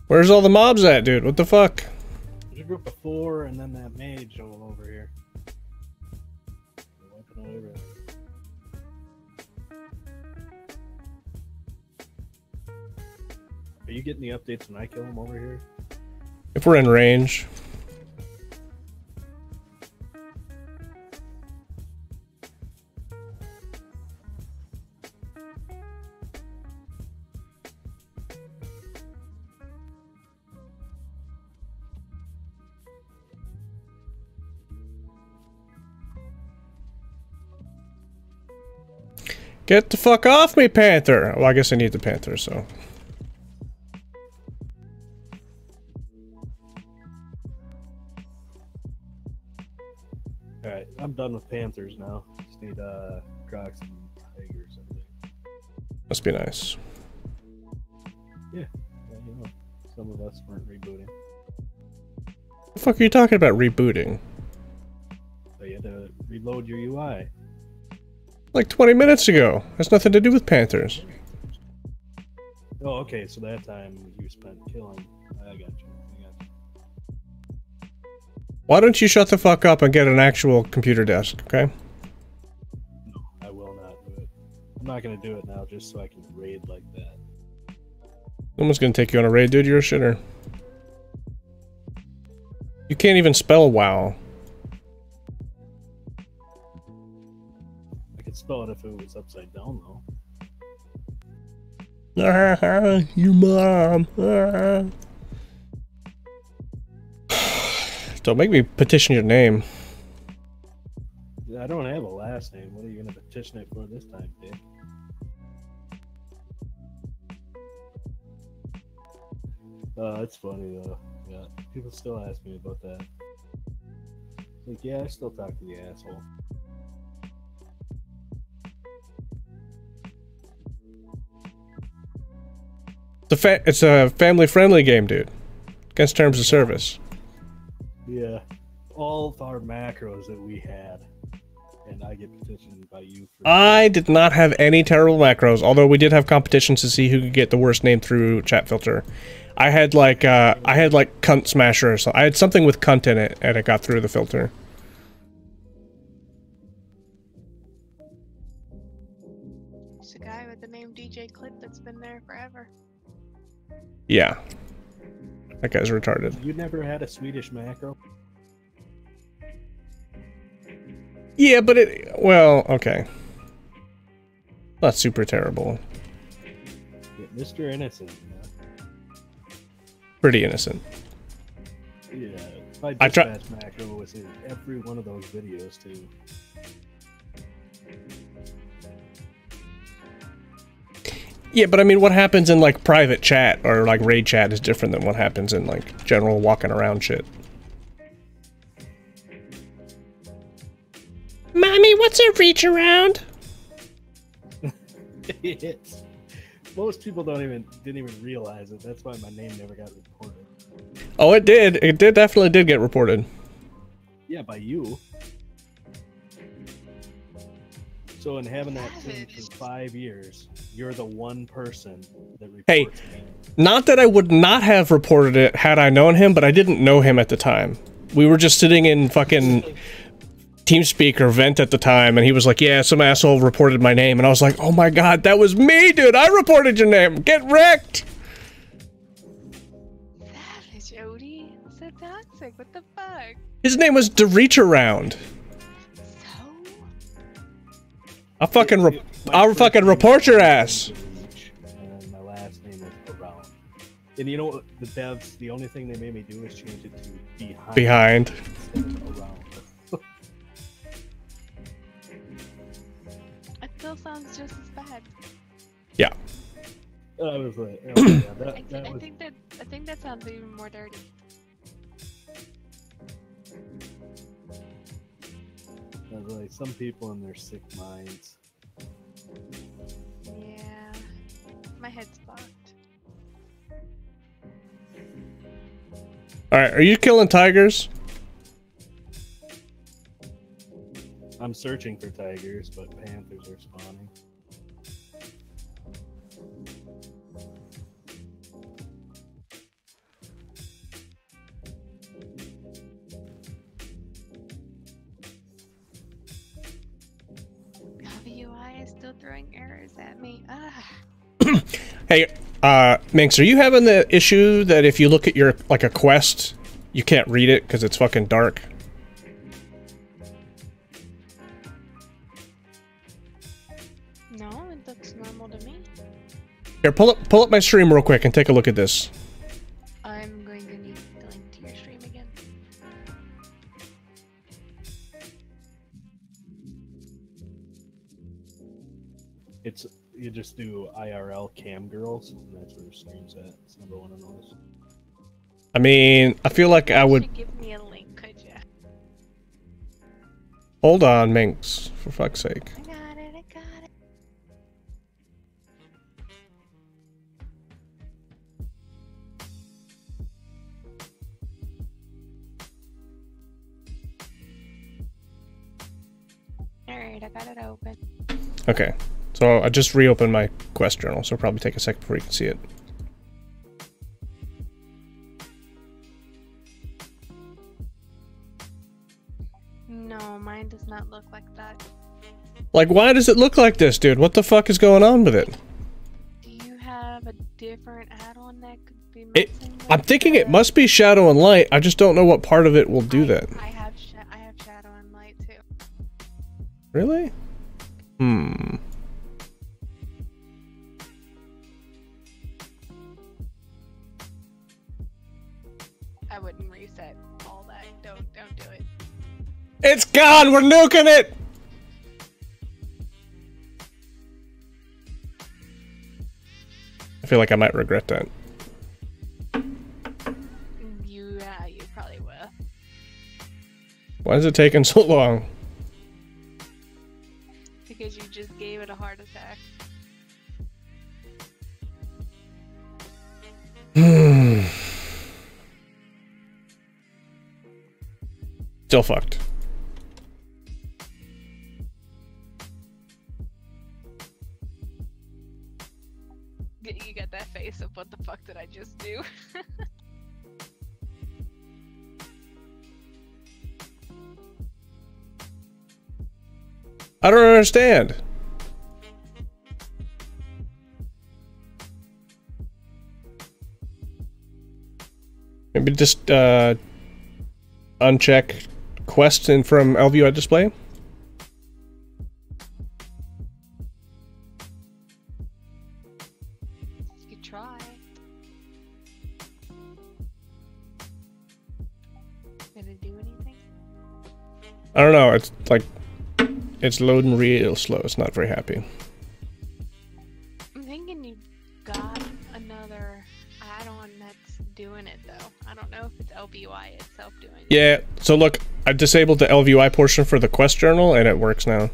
Speaker 2: Where's all the mobs at, dude? What the fuck?
Speaker 1: There's a group of 4 and then that mage all over here. They're wiping out everything. Are you getting the updates when I kill them over here?
Speaker 2: If we're in range. Get the fuck off me, Panther! Well, I guess I need the Panther, so...
Speaker 1: Alright, I'm done with Panthers now. Just need Crocs and Tigers, I think.
Speaker 2: Must be nice.
Speaker 1: Yeah, you know, some of us weren't rebooting.
Speaker 2: The fuck are you talking about rebooting?
Speaker 1: So you had to reload your UI.
Speaker 2: Like 20 minutes ago. Has nothing to do with Panthers.
Speaker 1: Oh, okay, so that time you spent killing. I got you.
Speaker 2: Why don't you shut the fuck up and get an actual computer desk, okay?
Speaker 1: No, I will not do it. I'm not gonna do it now just so I can raid like that.
Speaker 2: Someone's gonna take you on a raid, dude. You're a shitter. You can't even spell WoW.
Speaker 1: I could spell it if it was upside down, though.
Speaker 2: Your mom. Don't make me petition your name.
Speaker 1: I don't have a last name. What are you going to petition it for this time, Dick? It's funny, though. Yeah, people still ask me about that. Like, yeah, I still talk to the asshole.
Speaker 2: It's a family-friendly game, dude. Against terms of service.
Speaker 1: Yeah, all of our macros that we had, and I get petitioned by you.
Speaker 2: I did not have any terrible macros, although we did have competitions to see who could get the worst name through chat filter. I had like cunt smasher or something. I had something with cunt in it, and it got through the filter.
Speaker 3: It's a guy with the name DJ Clip that's been there forever.
Speaker 2: Yeah. That guy's retarded.
Speaker 1: You never had a Swedish macro?
Speaker 2: Yeah, but it... Well, okay. Not super terrible.
Speaker 1: Yeah, Mr. Innocent.
Speaker 2: Pretty innocent.
Speaker 1: Yeah, my dispatch macro was in every one of those videos, too.
Speaker 2: Yeah, but I mean, what happens in, like, private chat or, like, raid chat is different than what happens in, like, general walking around shit. Mommy, what's a reach around?
Speaker 1: It's, most people didn't even realize it. That's why my name never got reported.
Speaker 2: Oh, it did. It definitely did get reported.
Speaker 1: Yeah, by you. So in having that thing for 5 years, you're the one person that reports.
Speaker 2: Hey,
Speaker 1: me.
Speaker 2: Not that I would not have reported it had I known him, but I didn't know him at the time. We were just sitting in fucking TeamSpeak or Vent at the time, and he was like, yeah, some asshole reported my name, and I was like, oh my god, that was me, dude! I reported your name! Get wrecked!
Speaker 3: Savage, Odie. So toxic. What the fuck?
Speaker 2: His name was Reach Around.
Speaker 3: So?
Speaker 2: I'll fucking report your ass.
Speaker 1: And my last name is Around. And you know what? The devs, the only thing they made me do is change it to Behind.
Speaker 2: Behind.
Speaker 1: Instead of Around.
Speaker 3: It still sounds just as bad.
Speaker 2: Yeah.
Speaker 1: I was like, oh, yeah,
Speaker 3: I think that sounds even more dirty.
Speaker 1: I was like, some people in their sick minds.
Speaker 3: Yeah. My head's fucked.
Speaker 2: Alright, are you killing tigers?
Speaker 1: I'm searching for tigers, but panthers are spawning.
Speaker 3: The UI is still throwing errors at me. Ah.
Speaker 2: Hey, Minx, are you having the issue that if you look at your, like, a quest, you can't read it because it's fucking dark?
Speaker 3: No, it looks normal to me.
Speaker 2: Here, pull up my stream real quick and take a look at this.
Speaker 3: I'm going to need the link to your stream again.
Speaker 1: It's you just do IRL cam girls, and that's where your stream's at. It's number one on the list.
Speaker 2: I mean, I feel like I would...
Speaker 3: You should give me a link, could ya?
Speaker 2: Hold on, Minx, for fuck's sake.
Speaker 3: I got it, I got it. Alright, I got it open.
Speaker 2: Okay, so I just reopened my quest journal, so it'll probably take a sec before you can see it.
Speaker 3: No, mine does not look like that.
Speaker 2: Like, why does it look like this, dude? What the fuck is going on with it?
Speaker 3: Do you have a different add-on that could be messing with
Speaker 2: I'm thinking it
Speaker 3: the-
Speaker 2: must be Shadow and Light. I just don't know what part of it will do that.
Speaker 3: I have Shadow and Light too.
Speaker 2: Really? Hmm.
Speaker 3: I wouldn't reset all that. Don't do it.
Speaker 2: It's gone! We're nuking it! I feel like I might regret that.
Speaker 3: You probably will.
Speaker 2: Why is it taking so long?
Speaker 3: Because you just gave it a heart attack.
Speaker 2: Still fucked.
Speaker 3: You got that face of what the fuck did I just do?
Speaker 2: I don't understand. Maybe just uncheck quest in from LVUI display.
Speaker 3: You could try. Did it do anything?
Speaker 2: I don't know. It's like it's loading real slow. It's not very happy.
Speaker 3: I'm thinking you got another add-on that's doing it though. I don't know if it's LBUI itself doing it.
Speaker 2: Yeah. So look, I disabled the LVUI portion for the quest journal, and it works now.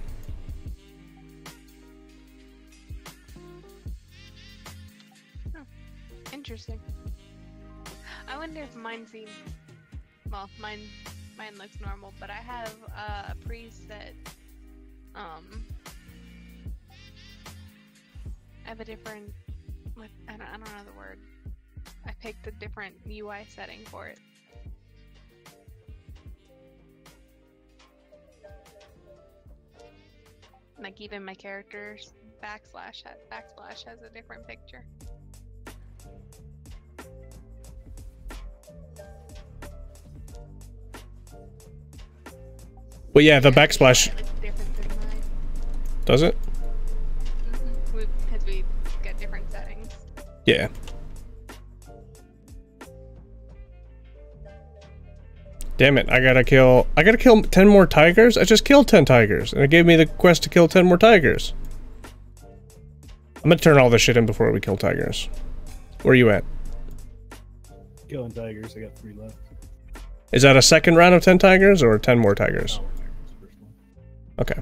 Speaker 3: Interesting. I wonder if mine seems... Well, mine looks normal, but I have a preset... I have a different... I don't know the word. I picked a different UI setting for it. Like even my character's backsplash has a different picture.
Speaker 2: Well, yeah, the backsplash.
Speaker 3: It's different than mine.
Speaker 2: Does it?
Speaker 3: Because we got different settings.
Speaker 2: Yeah. Damn it, I gotta kill 10 more tigers? I just killed 10 tigers, and it gave me the quest to kill 10 more tigers. I'm gonna turn all this shit in before we kill tigers. Where are you at?
Speaker 1: Killing tigers, I got 3 left.
Speaker 2: Is that a second round of 10 tigers, or 10 more tigers?
Speaker 1: Oh, first one.
Speaker 2: Okay.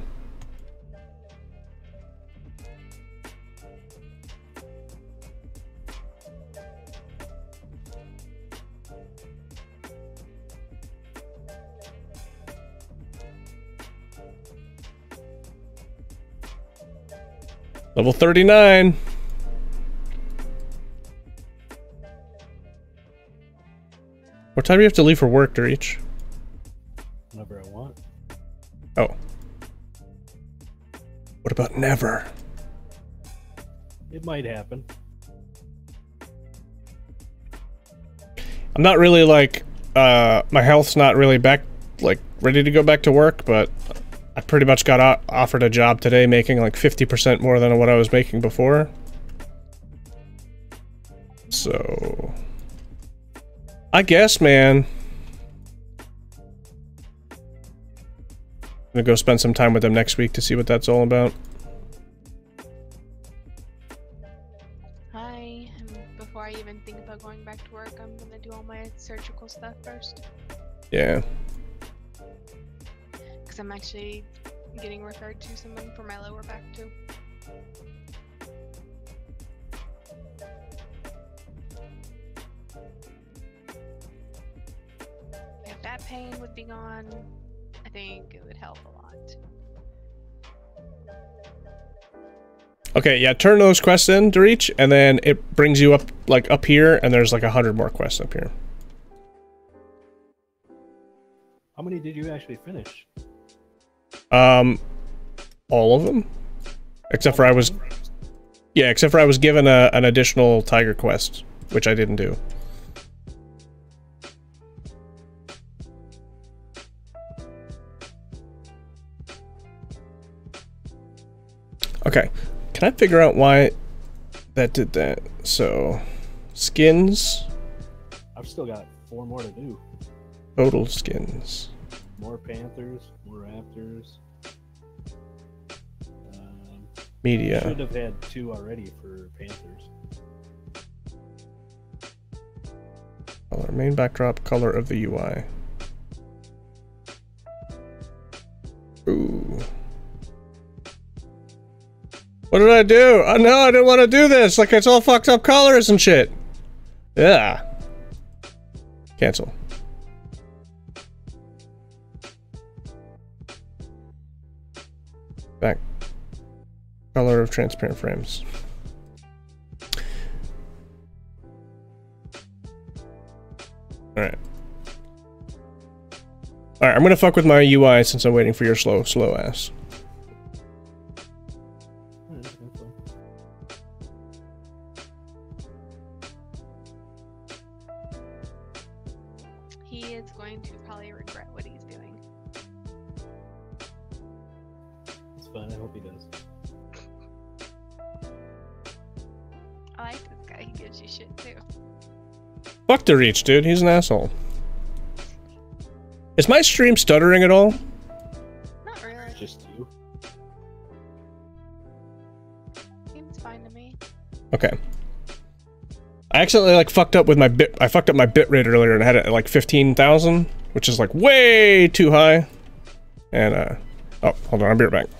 Speaker 2: Level 39. What time do you have to leave for work to reach?
Speaker 1: Whenever I want.
Speaker 2: Oh. What about never?
Speaker 1: It might happen.
Speaker 2: I'm not really like, my health's not really back, like, ready to go back to work, but I pretty much got offered a job today making like 50% more than what I was making before. So... I guess, man. I'm gonna go spend some time with them next week to see what that's all about.
Speaker 3: Hi. Before I even think about going back to work, I'm gonna do all my surgical stuff first.
Speaker 2: Yeah.
Speaker 3: Because I'm actually getting referred to someone for my lower back too. If that pain would be gone, I think it would help a lot.
Speaker 2: Okay, yeah, turn those quests in, Dorich, and then it brings you up, like, up here, and there's like 100 more quests up here.
Speaker 1: How many did you actually finish?
Speaker 2: All of them? Except for I was... Yeah, except for I was given an additional tiger quest, which I didn't do. Okay, can I figure out why that did that? So, skins.
Speaker 1: I've still got 4 more to do.
Speaker 2: Total skins.
Speaker 1: More Panthers, more Raptors.
Speaker 2: Media.
Speaker 1: Should have had 2 already for Panthers.
Speaker 2: Color. Main backdrop, color of the UI. Ooh. What did I do? Oh no, I didn't want to do this! Like, it's all fucked up colors and shit! Yeah. Cancel. Back. Color of transparent frames. Alright. Alright, I'm gonna fuck with my UI since I'm waiting for your slow ass.
Speaker 3: He is going to probably regret what he's doing.
Speaker 1: It's fine, I hope he does.
Speaker 3: I like this guy, he gives you shit too.
Speaker 2: Fuck the reach, dude. He's an asshole. Is my stream stuttering at all?
Speaker 3: Not really.
Speaker 1: Just you.
Speaker 3: Seems fine to me.
Speaker 2: Okay. I accidentally like fucked up with my bit. I fucked up my bit rate earlier and had it at like 15,000, which is like way too high. And oh, hold on, I'll be right back.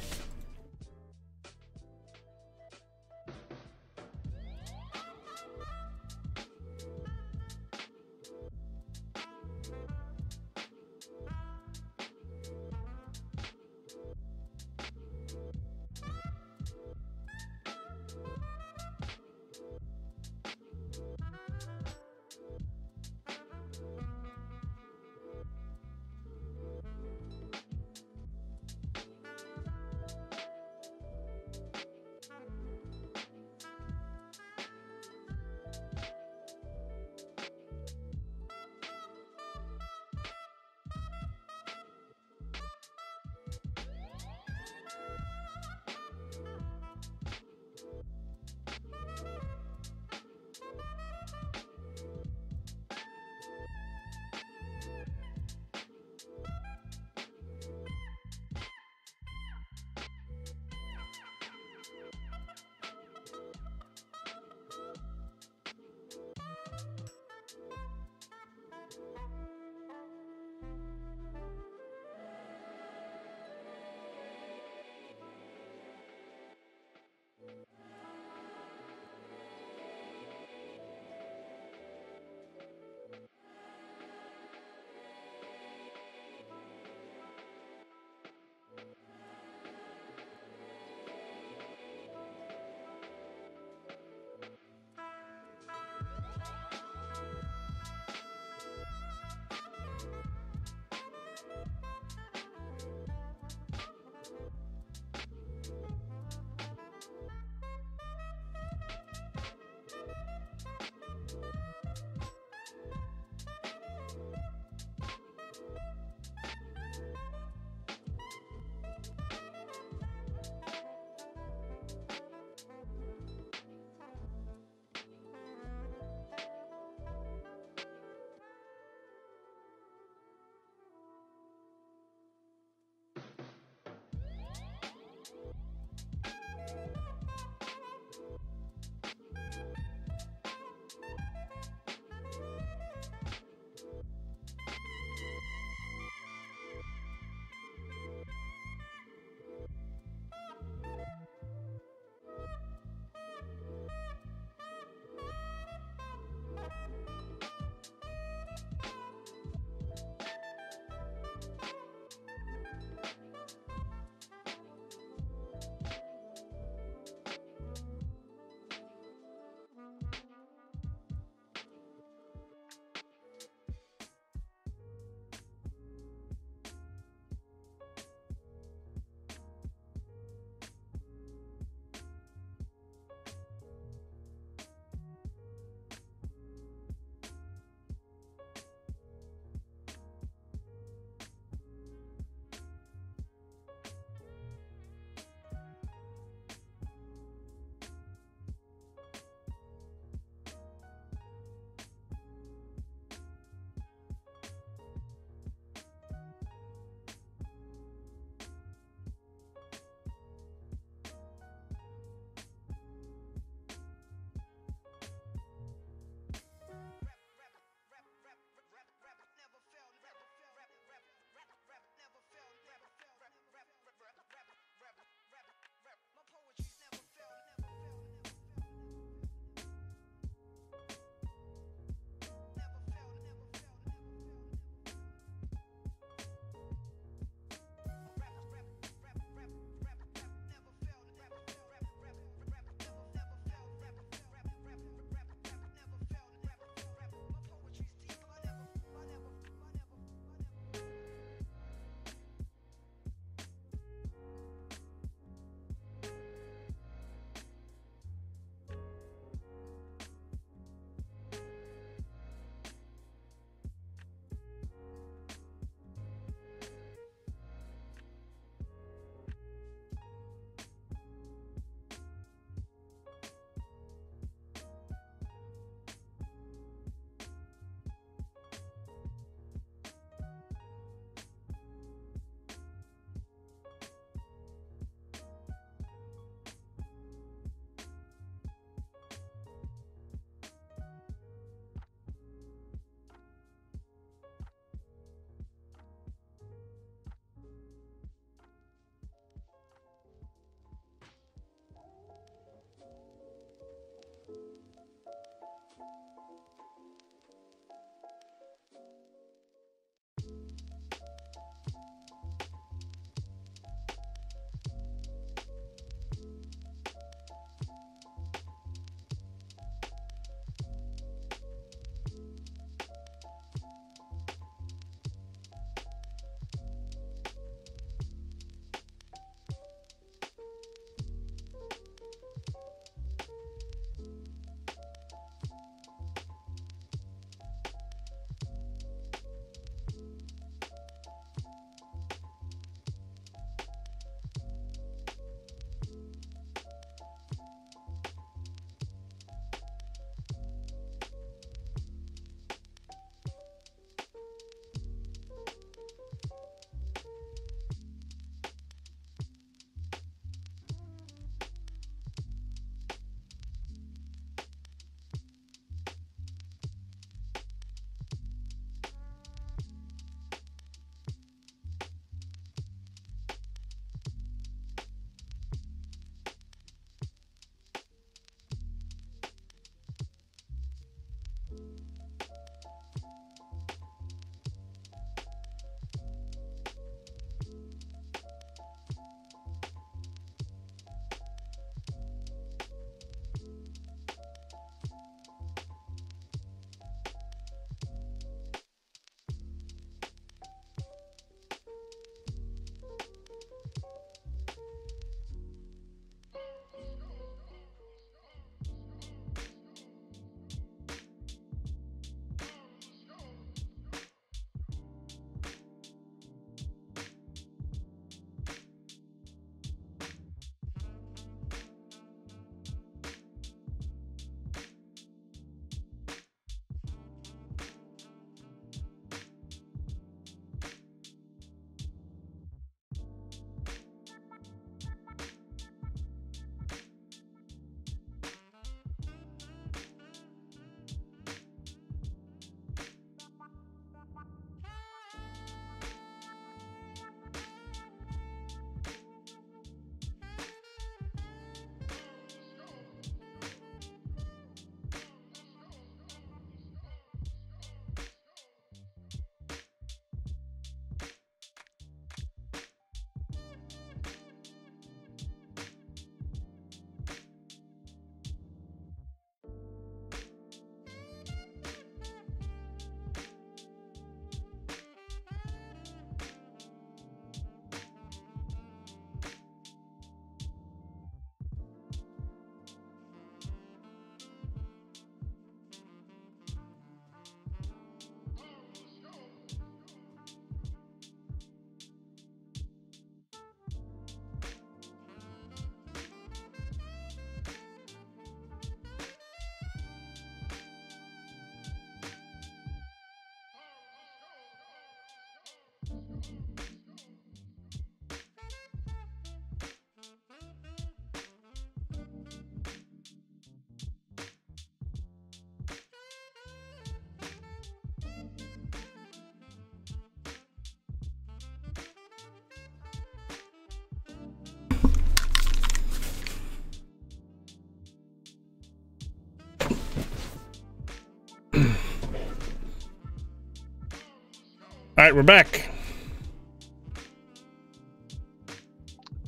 Speaker 2: All right, we're back.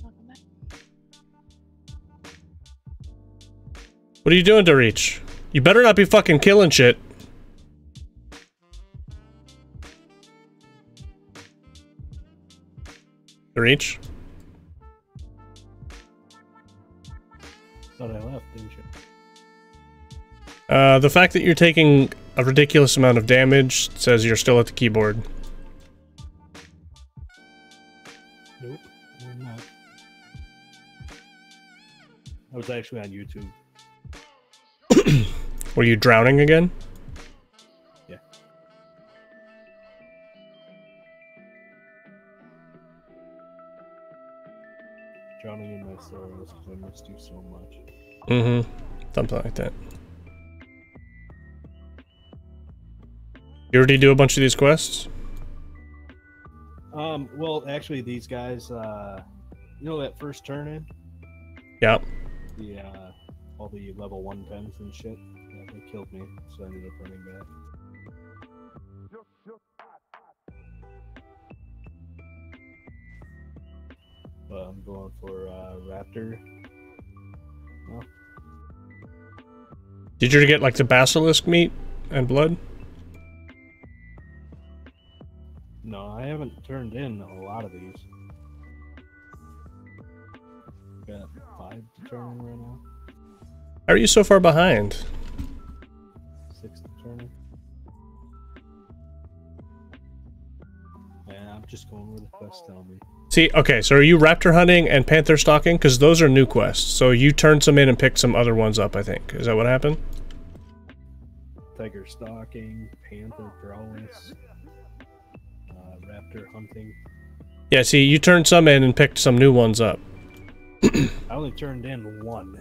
Speaker 3: Welcome back.
Speaker 2: What are you doing to reach? You better not be fucking killing shit. To reach?
Speaker 1: Thought I left, didn't you?
Speaker 2: The fact that you're taking a ridiculous amount of damage says you're still at the keyboard.
Speaker 1: Nope, I'm not. I was actually on YouTube.
Speaker 2: Were you drowning again?
Speaker 1: Yeah. Drowning in my sorrows because I missed you so much.
Speaker 2: Mm-hmm. Something like that. You already do a bunch of these quests?
Speaker 1: Well, actually, these guys, you know that first turn in?
Speaker 2: Yeah.
Speaker 1: The, all the level 110s and shit? Yeah, they killed me, so I ended up running back. But I'm going for, Raptor. Oh,
Speaker 2: Did you get, like, the basilisk meat and blood?
Speaker 1: no, I haven't turned in a lot of these. Got 5 to turn in right now.
Speaker 2: How are you so far behind?
Speaker 1: 6 to turn in. Yeah, I'm just going where the quests tell me.
Speaker 2: See, okay, so are you raptor hunting and panther stalking? Because those are new quests. So you turned some in and picked some other ones up, I think. Is that what happened?
Speaker 1: Tiger stalking, panther prowess, raptor hunting.
Speaker 2: Yeah, see, you turned some in and picked some new ones up.
Speaker 1: I only turned in 1.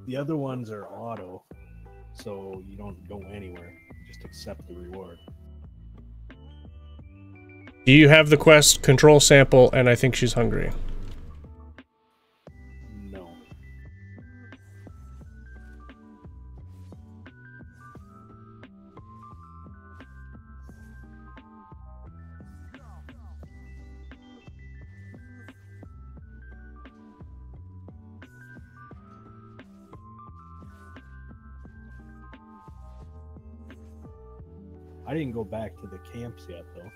Speaker 1: The other ones are auto, so you don't go anywhere. You just accept the reward.
Speaker 2: Do you have the quest control sample and I think she's hungry?
Speaker 1: No. I didn't go back to the camps yet, though.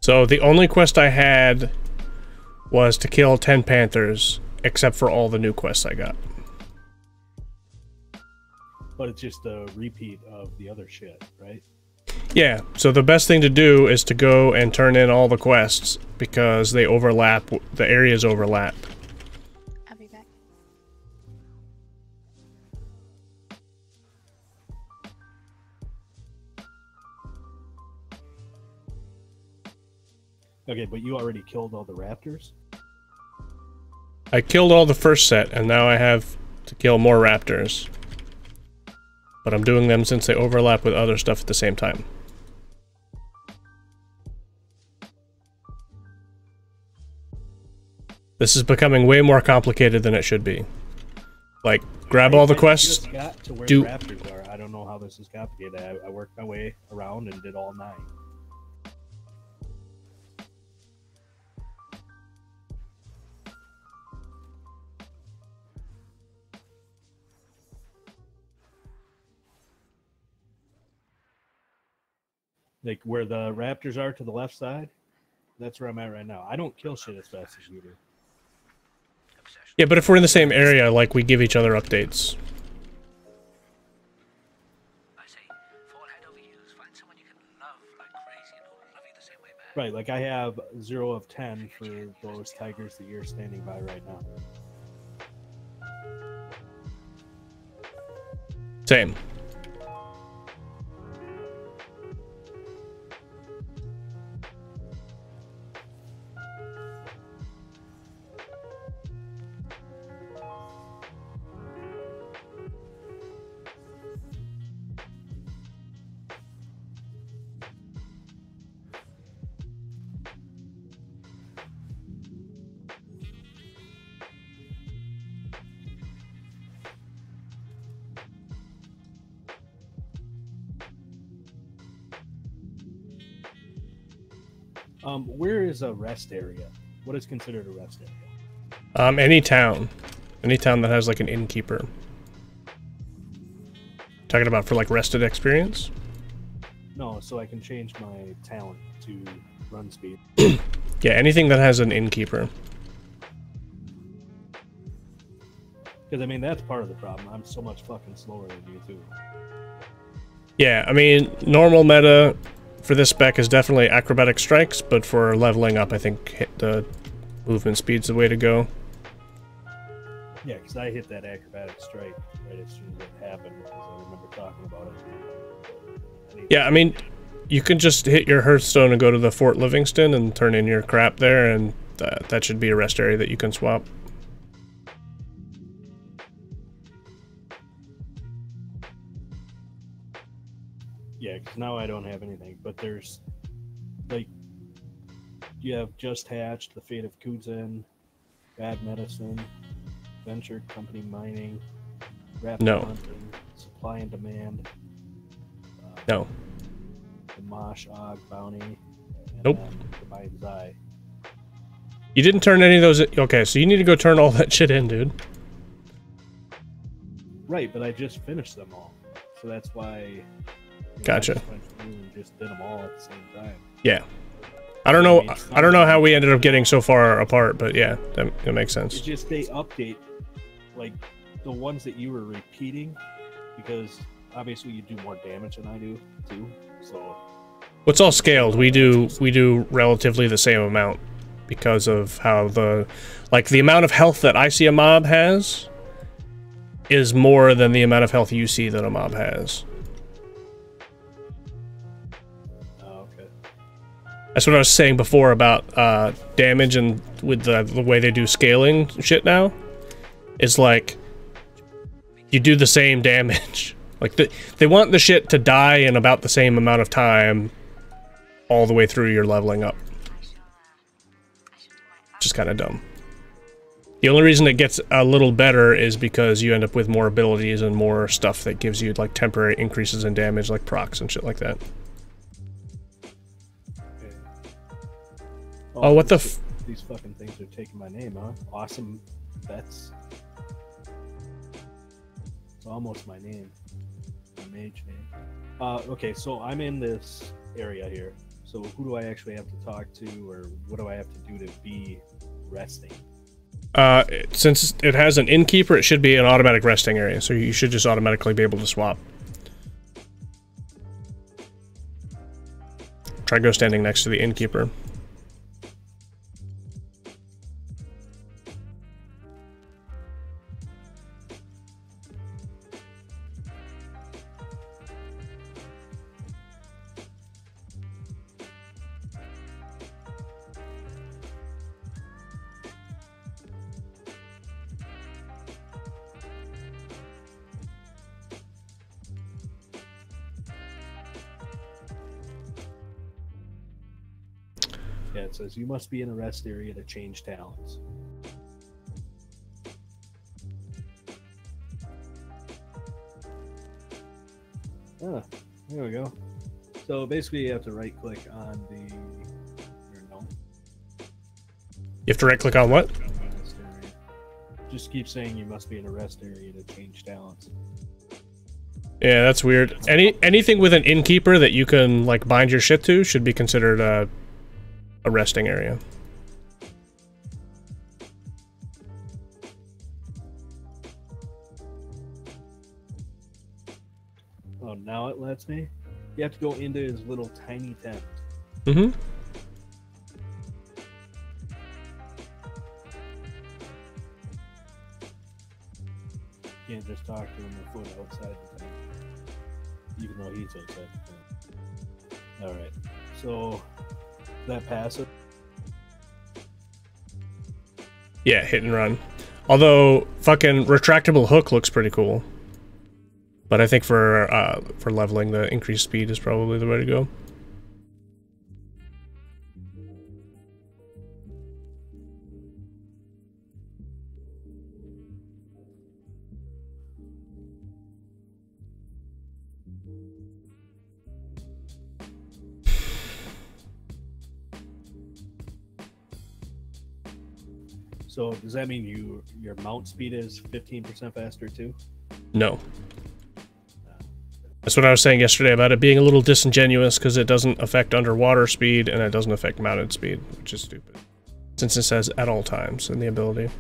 Speaker 2: So the only quest I had was to kill 10 panthers, except for all the new quests I got.
Speaker 1: But it's just a repeat of the other shit, right?
Speaker 2: Yeah, so the best thing to do is to go and turn in all the quests, because they overlap, the areas overlap.
Speaker 3: I'll be back.
Speaker 1: Okay, but you already killed all the raptors?
Speaker 2: I killed all the first set, and now I have to kill more raptors. But I'm doing them since they overlap with other stuff at the same time. This is becoming way more complicated than it should be. Like, grab all the quests,
Speaker 1: I just got to where
Speaker 2: do-
Speaker 1: the raptors are. I don't know how this is complicated. I worked my way around and did all 9. Like where the raptors are to the left side, that's where I'm at right now. I don't kill shit as fast as you do.
Speaker 2: Yeah, but if we're in the same area, like, we give each other updates.
Speaker 1: Right, like I have 0 of 10 for those tigers that you're standing by right now.
Speaker 2: Same.
Speaker 1: Where is a rest area? What is considered a rest area?
Speaker 2: Any town that has like an innkeeper. Talking about for like rested experience?
Speaker 1: No, so I can change my talent to run speed.
Speaker 2: Yeah, anything that has an innkeeper.
Speaker 1: Because I mean that's part of the problem. I'm so much fucking slower than you too.
Speaker 2: Yeah, I mean normal meta for this spec is definitely acrobatic strikes, but for leveling up, I think the movement speed's the way to go.
Speaker 1: Yeah, because I hit that acrobatic strike right as soon as it happened, because I remember talking about it.
Speaker 2: Yeah, I mean, you can just hit your Hearthstone and go to the Fort Livingston and turn in your crap there, and that should be a rest area that you can swap.
Speaker 1: Yeah, because now I don't have anything, but there's, like, you have Just Hatched, The Fate of Kuzan, Bad Medicine, Venture Company Mining, Rapid
Speaker 2: No.
Speaker 1: Hunting, Supply and Demand,
Speaker 2: No.
Speaker 1: the Mosh Og Bounty, and
Speaker 2: Nope.
Speaker 1: then the Mind's Eye.
Speaker 2: You didn't turn any of those... Okay, so you need to go turn all that shit in, dude.
Speaker 1: Right, but I just finished them all, so that's why...
Speaker 2: Gotcha.
Speaker 1: I just went through and just did them all at the same time.
Speaker 2: Yeah. I don't know how we ended up getting so far apart, but yeah, that makes sense.
Speaker 1: It's just they update, like, the ones that you were repeating, because obviously you do more damage than I do, too, so...
Speaker 2: What's all scaled? We do relatively the same amount because of how the amount of health that I see a mob has is more than the amount of health you see that a mob has.
Speaker 1: Oh, okay.
Speaker 2: That's what I was saying before about damage, and with the way they do scaling shit now. It's like you do the same damage. Like they want the shit to die in about the same amount of time all the way through your leveling up. Which is kind of dumb. The only reason it gets a little better is because you end up with more abilities and more stuff that gives you like temporary increases in damage, like procs and shit like that.
Speaker 1: Okay.
Speaker 2: Oh, what the
Speaker 1: these fucking things are taking my name, huh? Awesome bets. It's almost my name. My mage name. Okay, so I'm in this area here. So who do I actually have to talk to, or what do I have to do to be resting?
Speaker 2: Since it has an innkeeper, it should be an automatic resting area, so you should just automatically be able to swap. Try go standing next to the innkeeper.
Speaker 1: Yeah, it says you must be in a rest area to change talents. Ah, there we go. So basically you have to right click on the... Or no.
Speaker 2: You have to right click on what?
Speaker 1: Rest area. Just keep saying you must be in a rest area to change talents.
Speaker 2: Yeah, that's weird. Anything with an innkeeper that you can like bind your shit to should be considered a resting area.
Speaker 1: Oh, now it lets me? You have to go into his little tiny tent.
Speaker 2: Mm-hmm.
Speaker 1: You can't just talk to him a foot outside the tent. Even though he's outside the tent. Alright, so... that passive?
Speaker 2: Yeah, hit and run. Although, fucking retractable hook looks pretty cool. But I think for leveling, the increased speed is probably the way to go.
Speaker 1: So does that mean your mount speed is 15% faster too?
Speaker 2: No. That's what I was saying yesterday about it being a little disingenuous because it doesn't affect underwater speed and it doesn't affect mounted speed, which is stupid. Since it says at all times in the ability.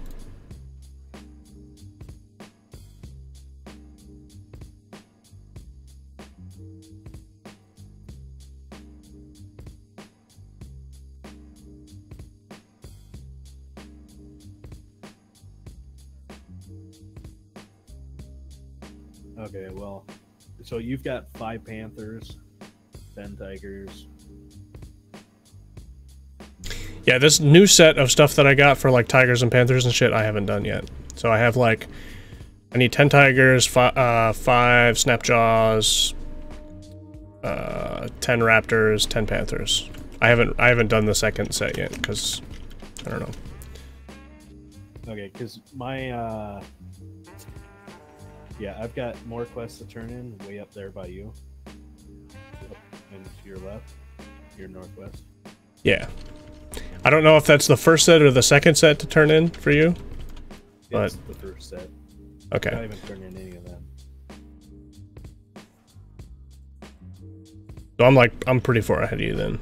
Speaker 1: Okay, well, so you've got 5 Panthers, 10 Tigers.
Speaker 2: Yeah, this new set of stuff that I got for like Tigers and Panthers and shit, I haven't done yet. So I have like, I need 10 Tigers, 5 Snapjaws, 10 Raptors, 10 Panthers. I haven't done the second set yet because I don't know.
Speaker 1: Okay, because my yeah, I've got more quests to turn in way up there by you. Up and to your left, your northwest.
Speaker 2: Yeah. I don't know if that's the first set or the second set to turn in for you. But
Speaker 1: it's the first set.
Speaker 2: Okay.
Speaker 1: I haven't turned in any of them.
Speaker 2: So I'm pretty far ahead of you then.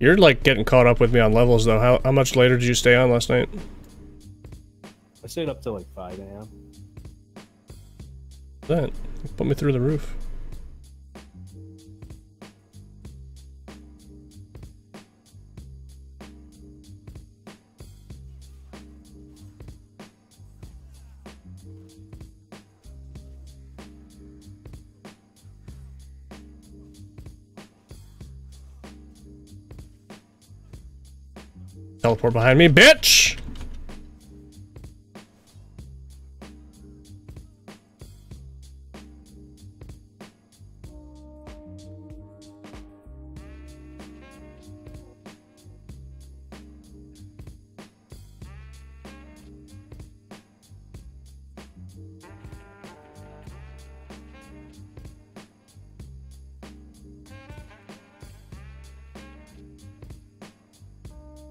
Speaker 2: You're like getting caught up with me on levels though. How much later did you stay on last night?
Speaker 1: I stayed up till like 5 a.m.
Speaker 2: That put me through the roof. Teleport behind me, bitch!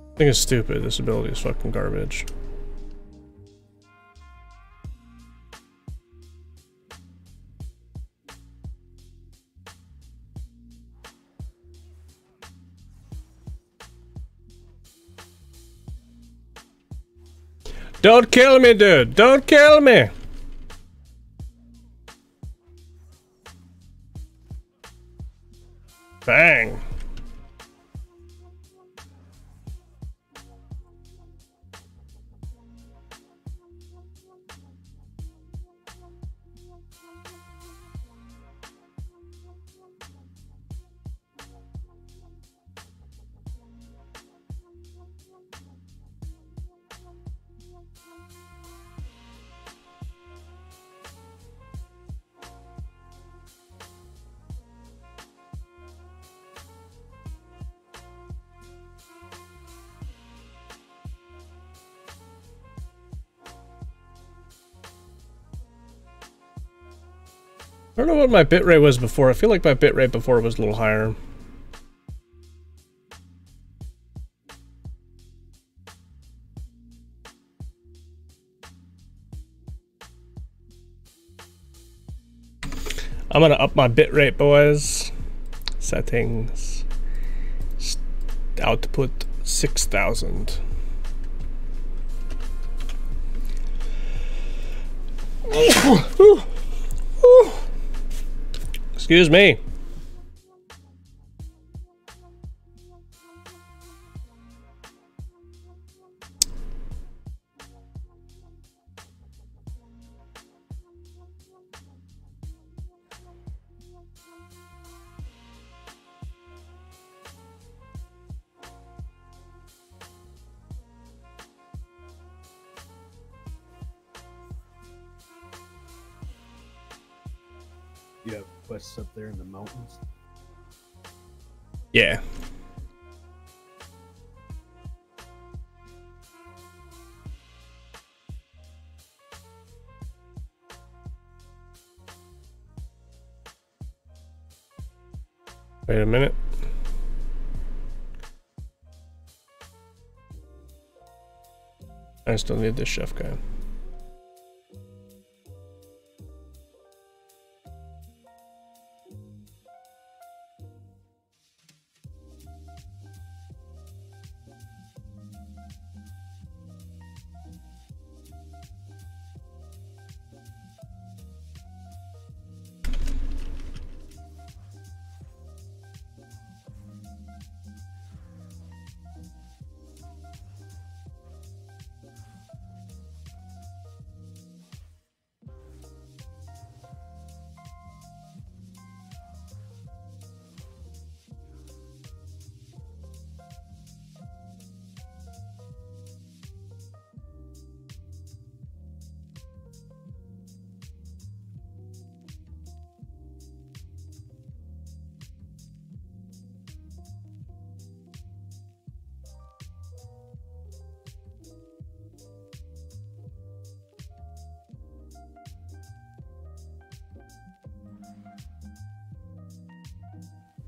Speaker 2: I think it's stupid. This ability is fucking garbage. Don't kill me, dude! Don't kill me! Bang! I don't know what my bitrate was before. I feel like my bitrate before was a little higher. I'm gonna up my bitrate, boys. Settings. Output 6,000. Excuse me.
Speaker 1: You have quests up there in the mountains?
Speaker 2: Yeah. Wait a minute. I still need this chef guy.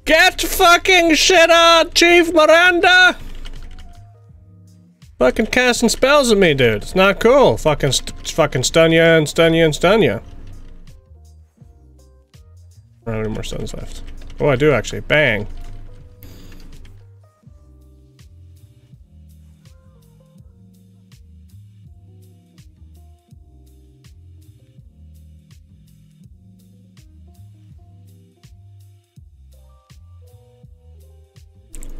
Speaker 2: Get fucking shit on, Chief Miranda! Fucking casting spells at me, dude. It's not cool. Fucking stun ya and stun ya and stun ya. I don't have any more stuns left. Oh, I do actually. Bang.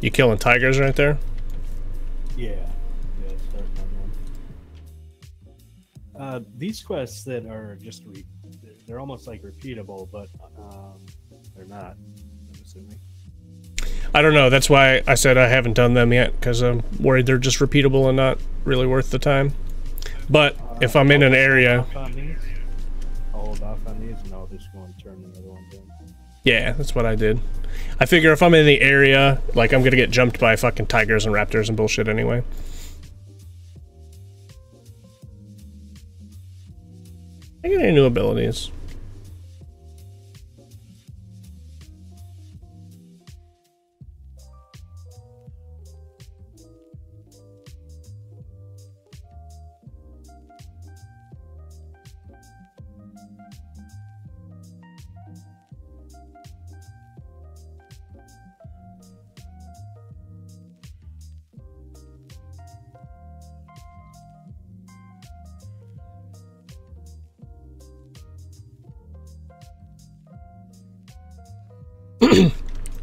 Speaker 2: You killing tigers right there?
Speaker 1: Yeah. Yeah, start on one. These quests that are just they're almost like repeatable, but they're not, I'm assuming.
Speaker 2: I don't know. That's why I said I haven't done them yet, because I'm worried they're just repeatable and not really worth the time. But if I'm in an area...
Speaker 1: I'll hold off on these and I'll just go and turn the other ones in.
Speaker 2: Yeah, that's what I did. I figure if I'm in the area, like, I'm gonna get jumped by fucking tigers and raptors and bullshit anyway. I get any new abilities?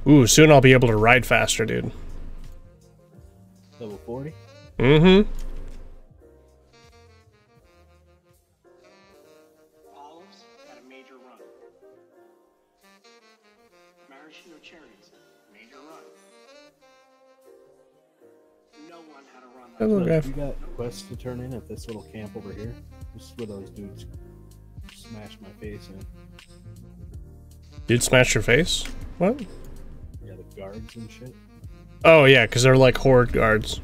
Speaker 2: Ooh, soon I'll be able to ride faster, dude.
Speaker 1: Level 40?
Speaker 2: Mm-hmm.
Speaker 4: Olives had a major run. Maraschino cherries, major run. No one had a run.
Speaker 2: Hello,
Speaker 1: Look,
Speaker 2: Gav.
Speaker 1: you got quests to turn in at this little camp over here. This is where those dudes smash my face in.
Speaker 2: Dude, smash your face? What?
Speaker 1: Yeah, the guards and shit.
Speaker 2: Oh, yeah, because they're like horde guards.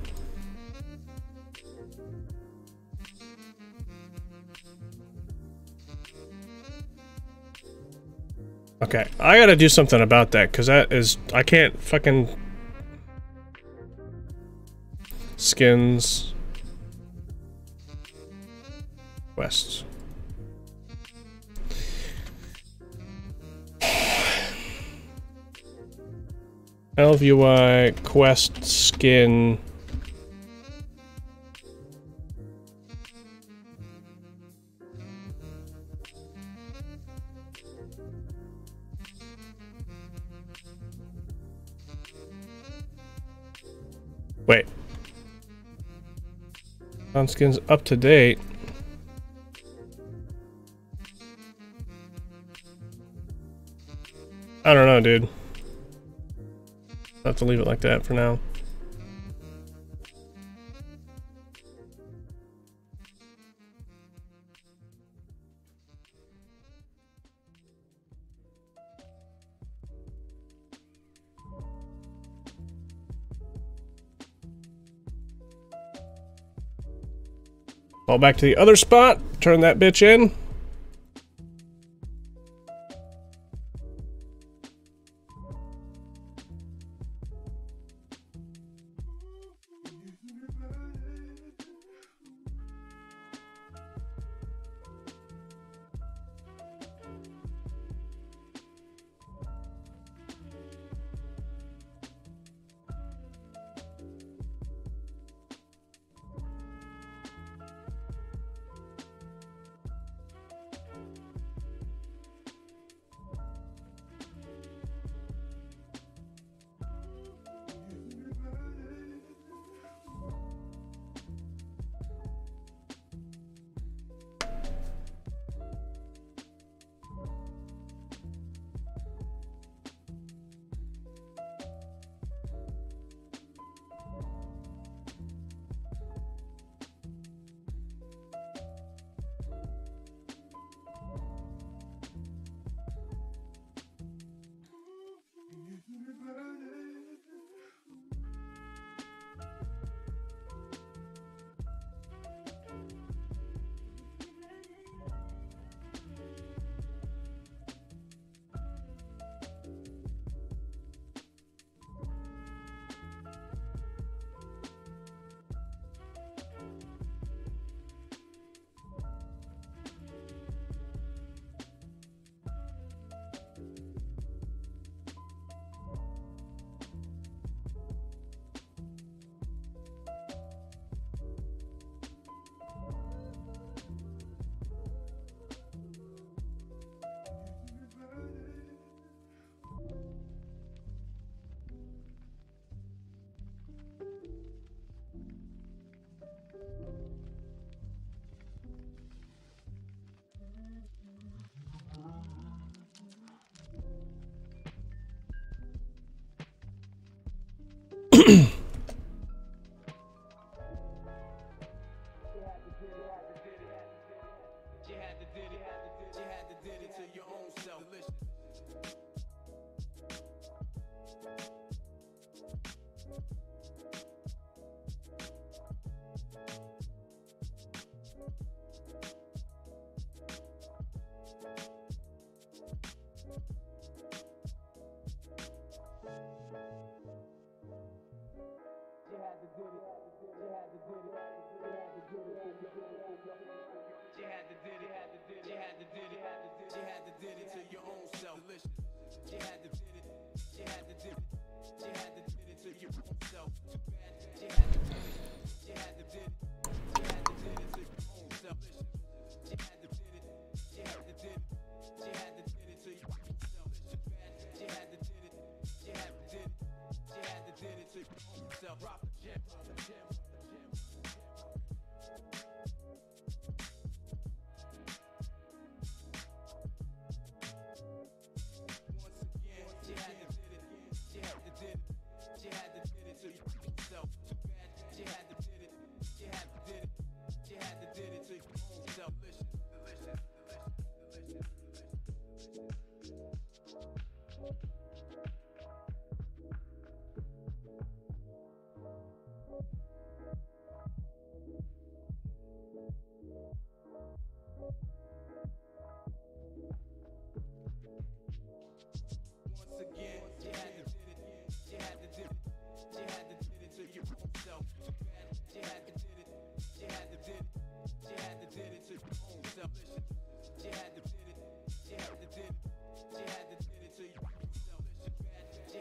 Speaker 2: Okay, I gotta do something about that, because that is... I can't fucking... Skins... Quests. LVY quest skin. Wait. On skins up to date. I don't know, dude. I'll have to leave it like that for now. Fall back to the other spot, turn that bitch in.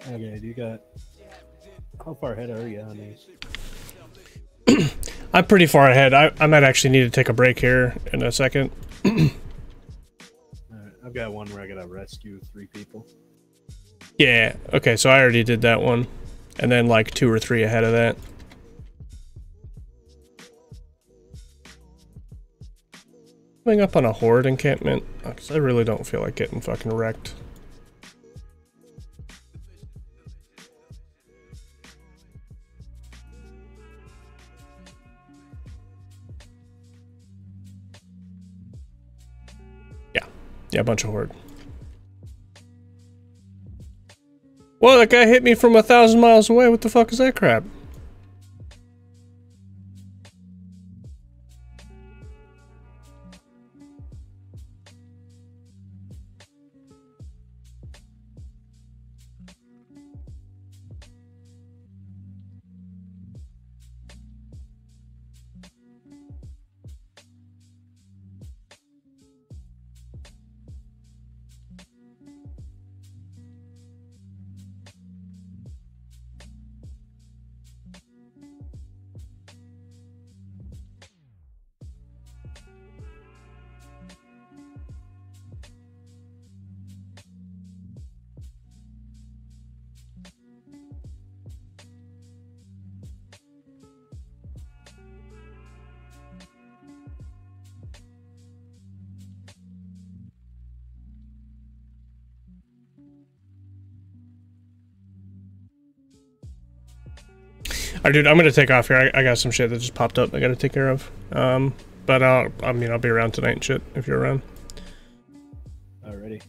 Speaker 1: Okay, do you got... How far ahead are you on these?
Speaker 2: I'm pretty far ahead. I might actually need to take a break here in a second.
Speaker 1: Alright, I've got one where I gotta rescue 3 people.
Speaker 2: Yeah, okay, so I already did that one. And then like 2 or 3 ahead of that. Coming up on a horde encampment, because I really don't feel like getting fucking wrecked. Yeah, a bunch of horde. Whoa, that guy hit me from 1,000 miles away. What the fuck is that crap? Alright, dude, I'm gonna take off here. I got some shit that just popped up I gotta take care of. But I mean, I'll be around tonight and shit, if you're around.
Speaker 1: Alrighty.